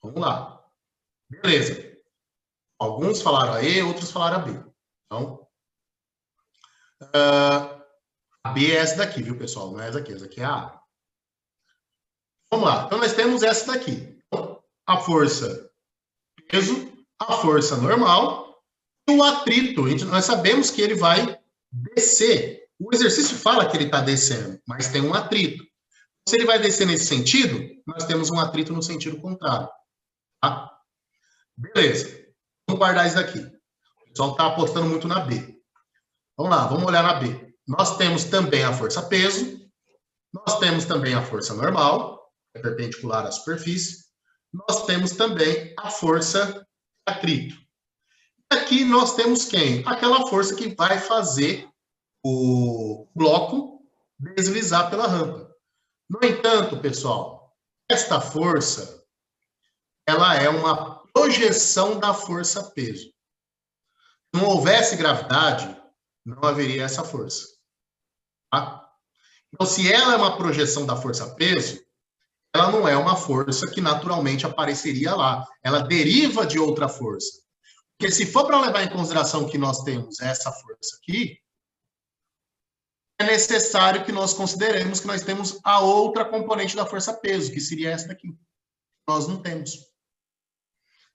Vamos lá. Beleza. Alguns falaram a E, outros falaram a B. Então, a B é essa daqui, viu, pessoal? Não é essa aqui é a A. Vamos lá. Então, nós temos essa daqui. A força peso, a força normal E o atrito, nós sabemos que ele vai descer. O exercício fala que ele está descendo, mas tem um atrito. Se ele vai descer nesse sentido, nós temos um atrito no sentido contrário. Tá? Beleza. Vamos guardar isso daqui. O pessoal está apostando muito na B. Vamos lá, vamos olhar na B. Nós temos também a força-peso. Nós temos também a força normal, é perpendicular à superfície. Nós temos também a força atrito. Aqui nós temos quem? Aquela força que vai fazer o bloco deslizar pela rampa. No entanto, pessoal, esta força, ela é uma projeção da força-peso. Se não houvesse gravidade, não haveria essa força. Tá? Então, se ela é uma projeção da força-peso, ela não é uma força que naturalmente apareceria lá. Ela deriva de outra força. Porque se for para levar em consideração que nós temos essa força aqui, é necessário que nós consideremos que nós temos a outra componente da força-peso, que seria essa daqui. Nós não temos.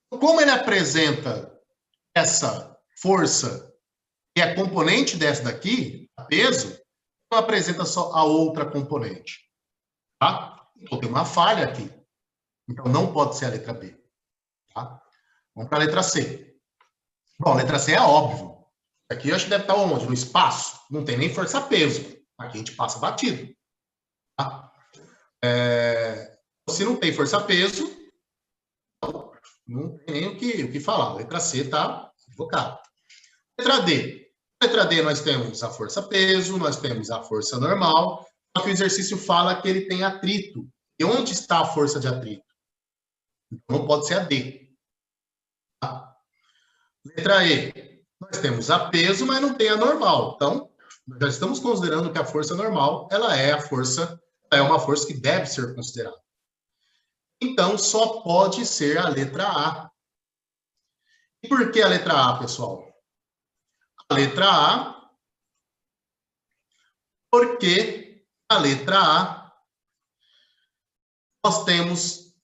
Como ele apresenta essa força, que é componente dessa daqui, a peso, não apresenta só a outra componente. Tá? Então tem uma falha aqui. Então não pode ser a letra B. Tá? Vamos para a letra C. Bom, a letra C é óbvio. Aqui eu acho que deve estar onde? No espaço. Não tem nem força-peso. Aqui a gente passa batido. Tá? Se não tem força-peso, não tem nem o que falar. A letra C está equivocada. Letra D. Letra D nós temos a força-peso, nós temos a força normal, só que o exercício fala que ele tem atrito. E onde está a força de atrito? Então não pode ser a D. Tá? Letra E. Nós temos a peso, mas não tem a normal. Então, nós já estamos considerando que a força normal, ela é uma força que deve ser considerada. Então, só pode ser a letra A. E por que a letra A, pessoal? A letra A, porque a letra A, nós temos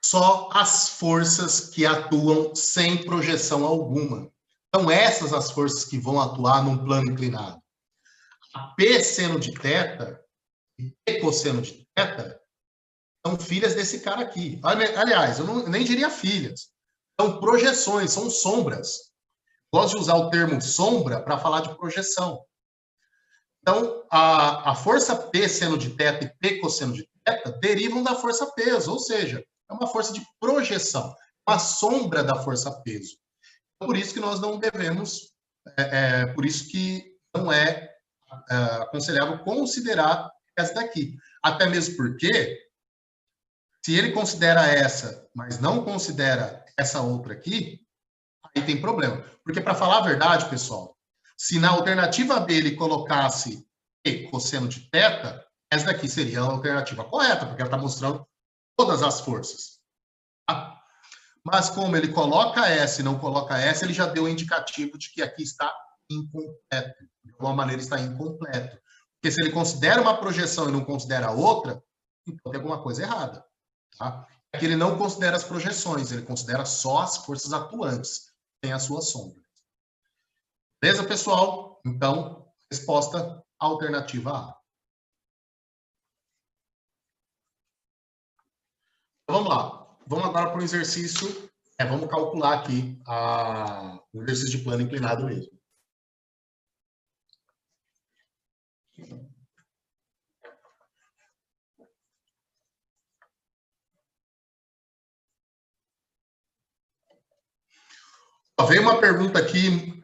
só as forças que atuam sem projeção alguma. Então, essas as forças que vão atuar num plano inclinado. A P seno de θ e P cosseno de θ são filhas desse cara aqui. Aliás, eu nem diria filhas. São projeções, são sombras. Gosto de usar o termo sombra para falar de projeção. Então, a força P seno de θ e P cosseno de θ derivam da força peso, ou seja, é uma força de projeção, uma sombra da força peso. Por isso que nós não devemos, por isso que não é aconselhável considerar essa daqui. Até mesmo porque, se ele considera essa, mas não considera essa outra aqui, aí tem problema. Porque, para falar a verdade, pessoal, se na alternativa B ele colocasse P cosseno de θ, essa daqui seria a alternativa correta, porque ela está mostrando todas as forças. Tá? Mas como ele coloca S e não coloca S, ele já deu o indicativo de que aqui está incompleto. De alguma maneira está incompleto. Porque se ele considera uma projeção e não considera outra, então tem alguma coisa errada. Tá? Aqui ele não considera as projeções, ele considera só as forças atuantes, tem a sua sombra. Beleza, pessoal? Então, resposta alternativa A. Então, vamos lá. Vamos agora para o exercício. Vamos calcular aqui o exercício de plano inclinado mesmo. Veio uma pergunta aqui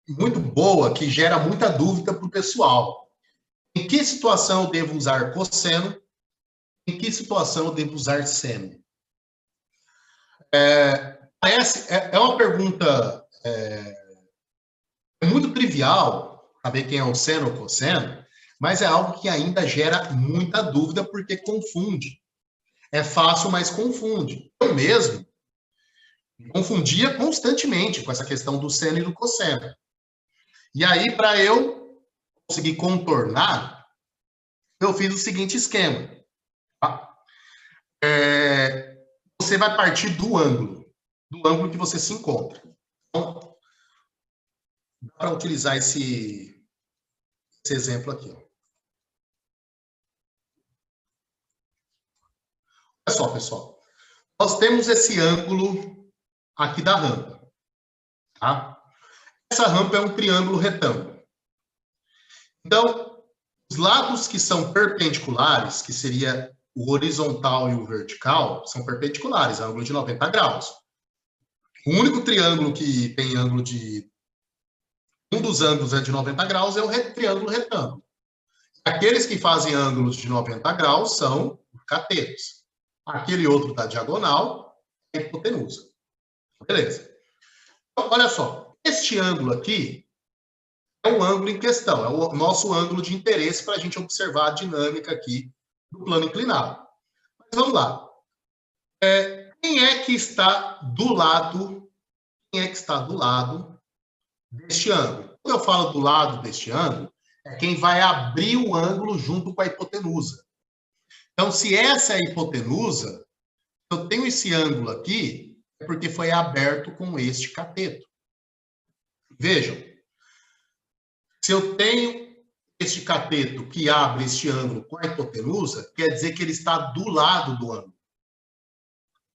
muito boa, que gera muita dúvida para o pessoal. Em que situação eu devo usar cosseno? Em que situação eu devo usar seno? É uma pergunta muito trivial, saber quem é o seno ou cosseno, mas é algo que ainda gera muita dúvida, porque confunde. É fácil, mas confunde. Eu mesmo me confundia constantemente com essa questão do seno e do cosseno. E aí, para eu conseguir contornar, eu fiz o seguinte esquema. Tá? Você vai partir do ângulo que você se encontra. Então, dá para utilizar esse exemplo aqui. Ó. Olha só, pessoal. Nós temos esse ângulo aqui da rampa. Tá? Essa rampa é um triângulo retângulo. Então, os lados que são perpendiculares, que seria o horizontal e o vertical, são perpendiculares, ângulo de 90 graus. O único triângulo que tem ângulo de... Um dos ângulos é de 90 graus, é o triângulo retângulo. Aqueles que fazem ângulos de 90 graus são os catetos. Aquele outro da diagonal é a hipotenusa. Beleza. Então, olha só. Este ângulo aqui é o ângulo em questão, é o nosso ângulo de interesse para a gente observar a dinâmica aqui do plano inclinado. Mas vamos lá. Quem é que está do lado? Quem é que está do lado deste ângulo? Quando eu falo do lado deste ângulo, é quem vai abrir o ângulo junto com a hipotenusa. Então, se essa é a hipotenusa, eu tenho esse ângulo aqui, é porque foi aberto com este cateto. Vejam, se eu tenho este cateto que abre este ângulo com a hipotenusa, quer dizer que ele está do lado do ângulo.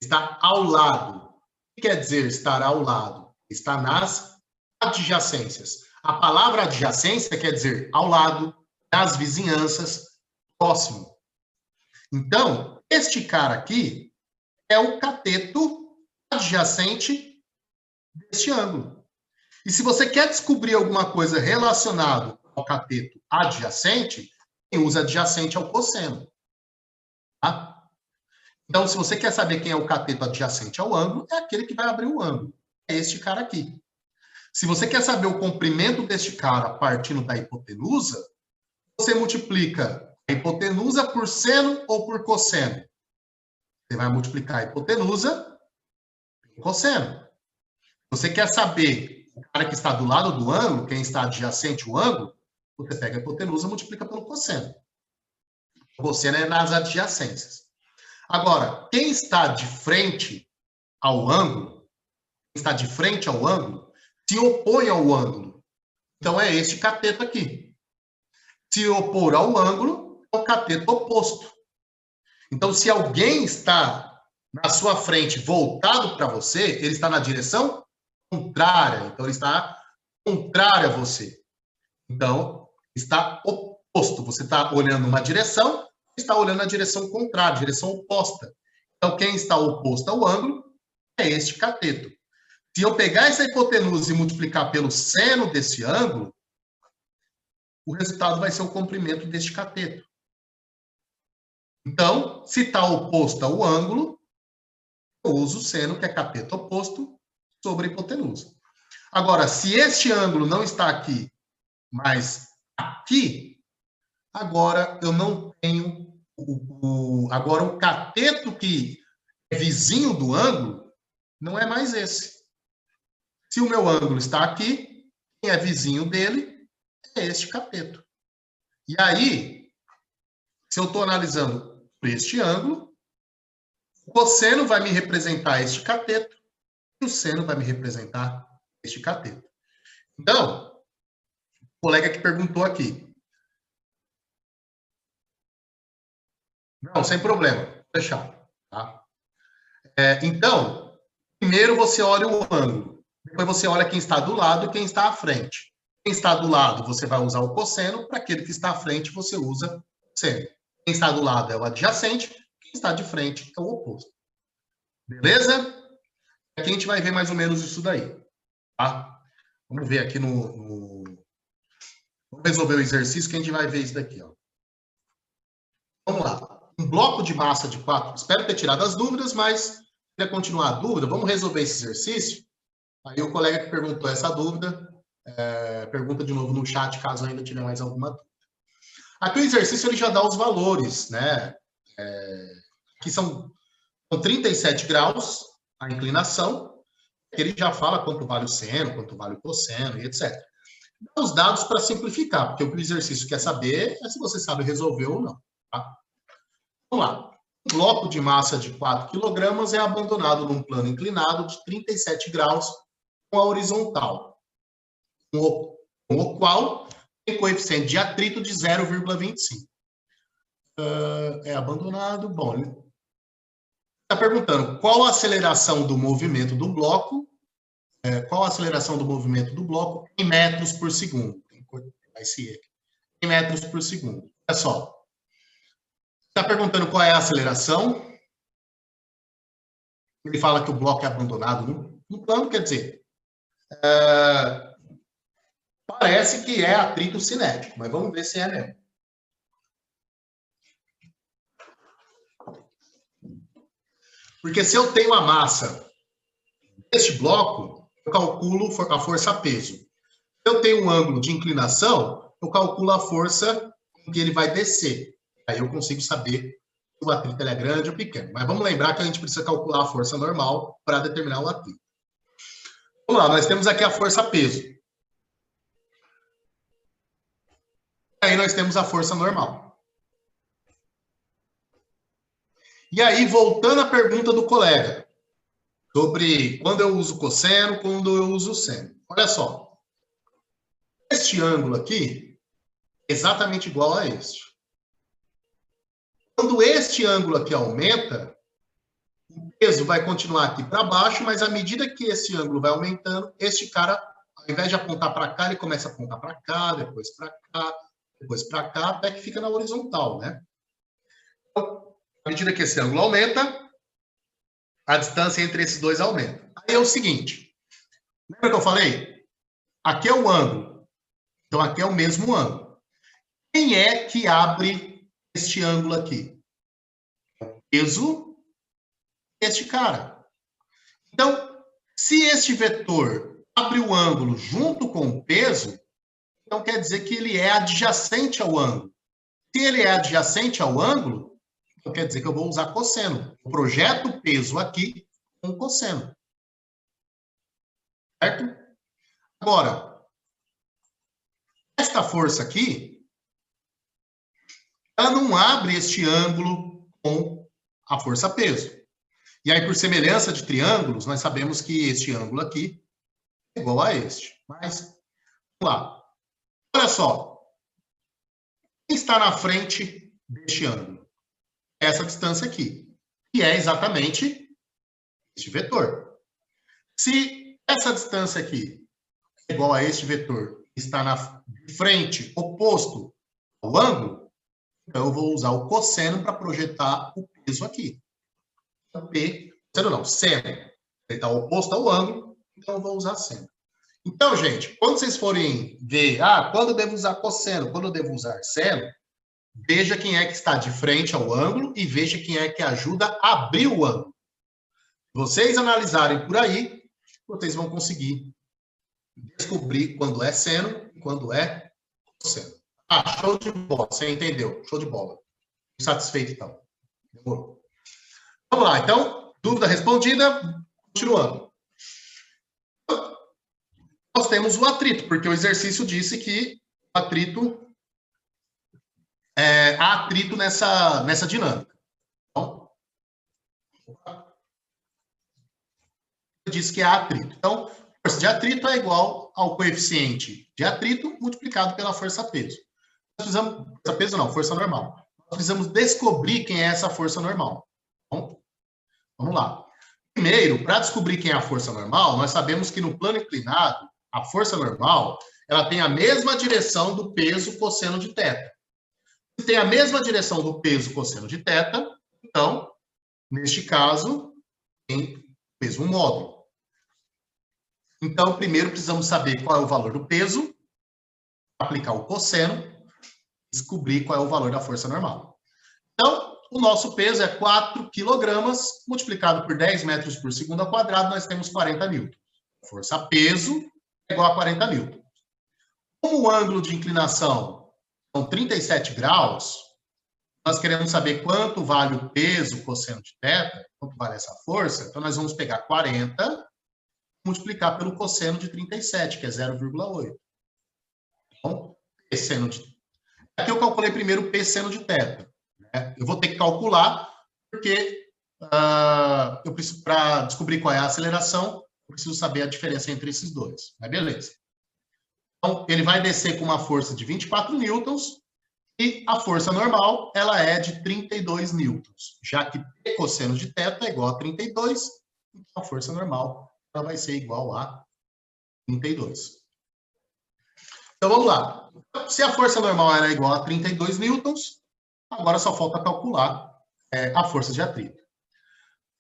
Está ao lado. O que quer dizer estar ao lado? Está nas adjacências. A palavra adjacência quer dizer ao lado, nas vizinhanças, próximo. Então, este cara aqui é o cateto adjacente deste ângulo. E se você quer descobrir alguma coisa relacionada ao cateto adjacente, quem usa adjacente é o cosseno. Tá? Então, se você quer saber quem é o cateto adjacente ao ângulo, é aquele que vai abrir o ângulo. É este cara aqui. Se você quer saber o comprimento deste cara partindo da hipotenusa, você multiplica a hipotenusa por seno ou por cosseno. Você vai multiplicar a hipotenusa por cosseno. Você quer saber o cara que está do lado do ângulo, quem está adjacente ao ângulo, você pega a hipotenusa e multiplica pelo cosseno. O cosseno é nas adjacências. Agora, quem está de frente ao ângulo, quem está de frente ao ângulo, se opõe ao ângulo. Então, é este cateto aqui. Se opor ao ângulo, é o cateto oposto. Então, se alguém está na sua frente voltado para você, ele está na direção contrária. Então, ele está contrário a você. Então, está oposto. Você está olhando uma direção, está olhando a direção contrária, direção oposta. Então, quem está oposto ao ângulo é este cateto. Se eu pegar essa hipotenusa e multiplicar pelo seno desse ângulo, o resultado vai ser o comprimento deste cateto. Então, se está oposto ao ângulo, eu uso o seno, que é cateto oposto, sobre a hipotenusa. Agora, se este ângulo não está aqui, mas aqui, agora eu não tenho agora o cateto que é vizinho do ângulo não é mais esse. Se o meu ângulo está aqui, quem é vizinho dele é este cateto. E aí, se eu estou analisando por este ângulo, o cosseno vai me representar este cateto e o seno vai me representar este cateto. Então, o colega que perguntou aqui. Não, sem problema. Vou deixar. Tá? Então, primeiro você olha o ângulo. Depois você olha quem está do lado e quem está à frente. Quem está do lado, você vai usar o cosseno. Para aquele que está à frente, você usa o seno. Quem está do lado é o adjacente. Quem está de frente é o oposto. Beleza? Aqui a gente vai ver mais ou menos isso daí. Tá? Vamos ver aqui Vamos resolver o exercício que a gente vai ver isso daqui. Ó. Vamos lá. Um bloco de massa de 4. Espero ter tirado as dúvidas, mas se quiser continuar a dúvida, vamos resolver esse exercício. Aí o colega que perguntou essa dúvida, pergunta de novo no chat, caso ainda tiver mais alguma dúvida. Aqui o exercício ele já dá os valores, né? Aqui são 37 graus a inclinação. Ele já fala quanto vale o seno, quanto vale o cosseno e etc. Dá os dados para simplificar, porque o que o exercício quer saber é se você sabe resolver ou não. Tá? Vamos lá. Um bloco de massa de 4 kg é abandonado num plano inclinado de 37 graus com a horizontal. com o qual tem coeficiente de atrito de 0,25. É abandonado. Bom, ele está perguntando qual a aceleração do movimento do bloco, em metros por segundo. Tem que cortar esse aqui. Em metros por segundo. Olha só. Está perguntando qual é a aceleração. Ele fala que o bloco é abandonado no plano, quer dizer, parece que é atrito cinético, mas vamos ver se é mesmo. Porque se eu tenho a massa deste bloco, eu calculo a força-peso. Se eu tenho um ângulo de inclinação, eu calculo a força com que ele vai descer. Aí eu consigo saber se o atrito é grande ou pequeno. Mas vamos lembrar que a gente precisa calcular a força normal para determinar o atrito. Vamos lá, nós temos aqui a força-peso. Aí nós temos a força normal. E aí, voltando à pergunta do colega, sobre quando eu uso cosseno, quando eu uso seno. Olha só. Este ângulo aqui é exatamente igual a este. Quando este ângulo aqui aumenta, o peso vai continuar aqui para baixo, mas à medida que esse ângulo vai aumentando, este cara, ao invés de apontar para cá, ele começa a apontar para cá, depois para cá, depois para cá, até que fica na horizontal, né? Então, à medida que esse ângulo aumenta, a distância entre esses dois aumenta. Aí é o seguinte, lembra que eu falei? Aqui é o ângulo, então aqui é o mesmo ângulo. Quem é que abre este ângulo aqui? O peso deste cara. Então, se este vetor abre o ângulo junto com o peso, então quer dizer que ele é adjacente ao ângulo. Se ele é adjacente ao ângulo, então quer dizer que eu vou usar cosseno. Eu projeto o peso aqui com cosseno. Certo? Agora, esta força aqui, ela não abre este ângulo com a força-peso. E aí, por semelhança de triângulos, nós sabemos que este ângulo aqui é igual a este. Mas, vamos lá. Olha só. Quem está na frente deste ângulo? Essa distância aqui, que é exatamente este vetor. Se essa distância aqui é igual a este vetor, está na frente, oposto ao ângulo, então eu vou usar o cosseno para projetar o peso aqui. Então, cosseno não, seno. Ele está oposto ao ângulo, então eu vou usar seno. Então, gente, quando vocês forem ver, quando eu devo usar cosseno, quando eu devo usar seno, veja quem é que está de frente ao ângulo e veja quem é que ajuda a abrir o ângulo. Se vocês analisarem por aí, vocês vão conseguir descobrir quando é seno e quando é cosseno. Show de bola, você entendeu? Show de bola. Satisfeito, então. Demorou. Vamos lá, então. Dúvida respondida. Continuando. Nós temos o atrito, porque o exercício disse que o atrito... há atrito nessa dinâmica. Então, disse que há atrito. Então, a força de atrito é igual ao coeficiente de atrito multiplicado pela força-peso. Nós precisamos... Força-peso não, força normal. Nós precisamos descobrir quem é essa força normal. Então, vamos lá. Primeiro, para descobrir quem é a força normal, nós sabemos que no plano inclinado, a força normal, ela tem a mesma direção do peso cosseno de θ. Se tem a mesma direção do peso cosseno de θ, então, neste caso, tem o mesmo módulo. Então, primeiro precisamos saber qual é o valor do peso, aplicar o cosseno, descobrir qual é o valor da força normal. Então, o nosso peso é 4 kg, multiplicado por 10 metros por segundo ao quadrado, nós temos 40 newtons. Força-peso é igual a 40 newtons. Como o ângulo de inclinação são 37 graus, nós queremos saber quanto vale o peso cosseno de θ, quanto vale essa força, então nós vamos pegar 40 e multiplicar pelo cosseno de 37, que é 0,8. Então, P seno de... Aqui eu calculei primeiro o P seno de θ. Né? Eu vou ter que calcular, porque eu preciso, para descobrir qual é a aceleração, eu preciso saber a diferença entre esses dois. Mas beleza. Então, ele vai descer com uma força de 24 newtons e a força normal, ela é de 32 newtons. Já que P cosseno de θ é igual a 32, então a força normal ela vai ser igual a 32. Então, vamos lá. Se a força normal era igual a 32 newtons, agora só falta calcular a força de atrito.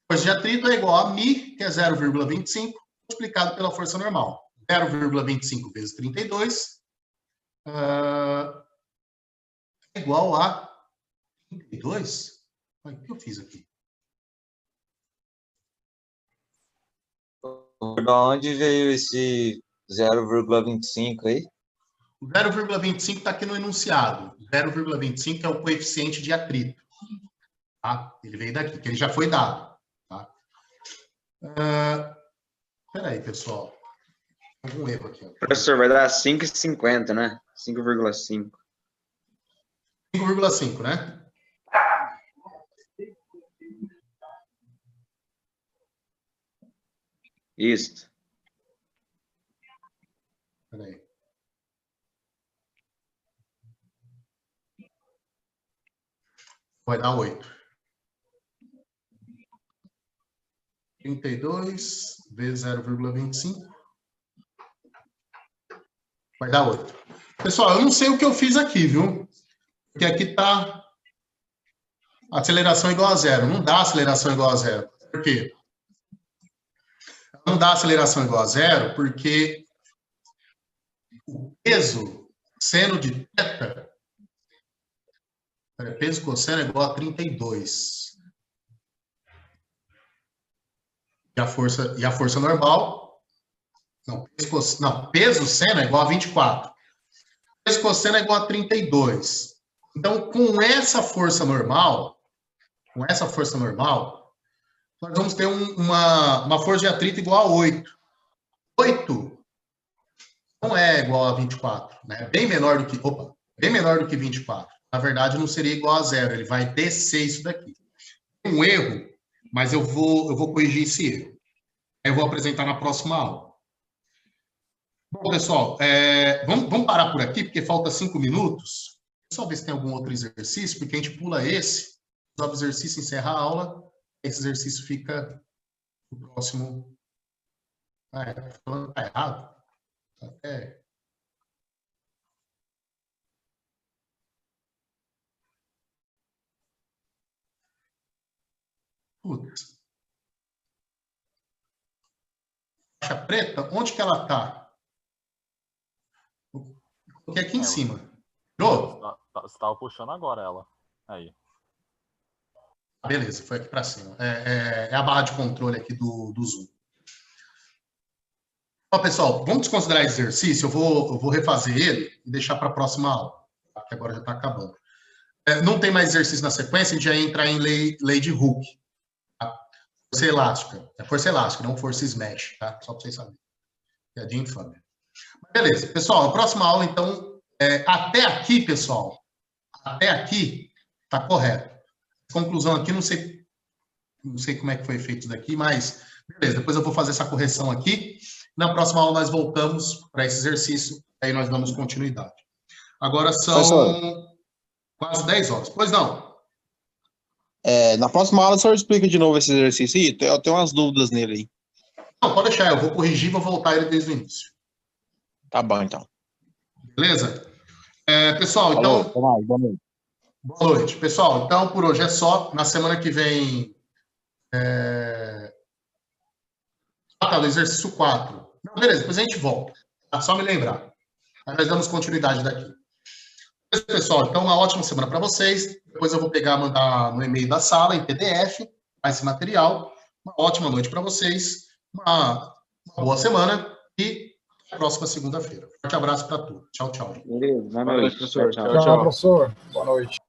A força de atrito é igual a μ, que é 0,25, multiplicado pela força normal. 0,25 vezes 32 é igual a 32? O que eu fiz aqui? De onde veio esse 0,25 aí? O 0,25 está aqui no enunciado. 0,25 é o coeficiente de atrito. Tá? Ele veio daqui, que ele já foi dado. Tá? Espera aí, pessoal. Algum erro aqui. Ó. Professor, vai dar 5,50, né? 5,5. 5,5, né? Isso. Espera aí. Vai dar 8. 32 vezes 0,25 vai dar 8. Pessoal, eu não sei o que eu fiz aqui, viu? Porque aqui está aceleração igual a zero. Não dá aceleração igual a zero. Por quê? Não dá aceleração igual a zero porque o peso seno de θ, peso cosseno é igual a 32. E a força normal, peso seno é igual a 24. Peso cosseno é igual a 32. Então, com essa força normal, nós vamos ter uma força de atrito igual a 8. 8 não é igual a 24, né? Bem menor do que 24. Na verdade, não seria igual a zero, ele vai descer isso daqui. Tem um erro, mas eu vou corrigir esse erro. Eu vou apresentar na próxima aula. Bom, pessoal, vamos parar por aqui, porque falta 5 minutos. Só ver se tem algum outro exercício, porque a gente pula esse, resolve o exercício, encerra a aula, esse exercício fica no próximo... falando tá errado. Putz. Faixa preta, onde que ela está? Coloquei aqui em cima. Virou? Você estava puxando agora ela. Aí. Beleza, foi aqui para cima. É a barra de controle aqui do Zoom. Ó, pessoal, vamos desconsiderar esse exercício. Eu vou refazer ele e deixar para a próxima aula, que agora já está acabando. Não tem mais exercício na sequência, a gente já entra em lei de Hooke. Força elástica. É força elástica, não força smash, tá? Só para vocês saberem. É de infâmia. Mas beleza. Pessoal, a próxima aula, então, até aqui, pessoal, até aqui tá correto. Conclusão aqui, não sei como é que foi feito isso daqui, mas beleza, depois eu vou fazer essa correção aqui. Na próxima aula nós voltamos para esse exercício, aí nós damos continuidade. Agora são quase 10 horas. Pois não? Na próxima aula, o senhor explica de novo esse exercício aí? Eu tenho umas dúvidas nele aí. Não, pode deixar, eu vou corrigir, vou voltar ele desde o início. Tá bom, então. Beleza? Pessoal, então... Boa noite. Boa noite. Pessoal, então, por hoje é só. Na semana que vem... tá, no exercício 4. Não, beleza, depois a gente volta. Tá? Só me lembrar. Aí nós damos continuidade daqui. Beleza, pessoal? Então, uma ótima semana para vocês. Depois eu vou mandar no e-mail da sala, em PDF, esse material. Uma ótima noite para vocês. Uma boa semana e até a próxima segunda-feira. Forte abraço para todos. Tchau, tchau. Beleza, boa noite, professor. Tchau. Tchau, professor. Boa noite.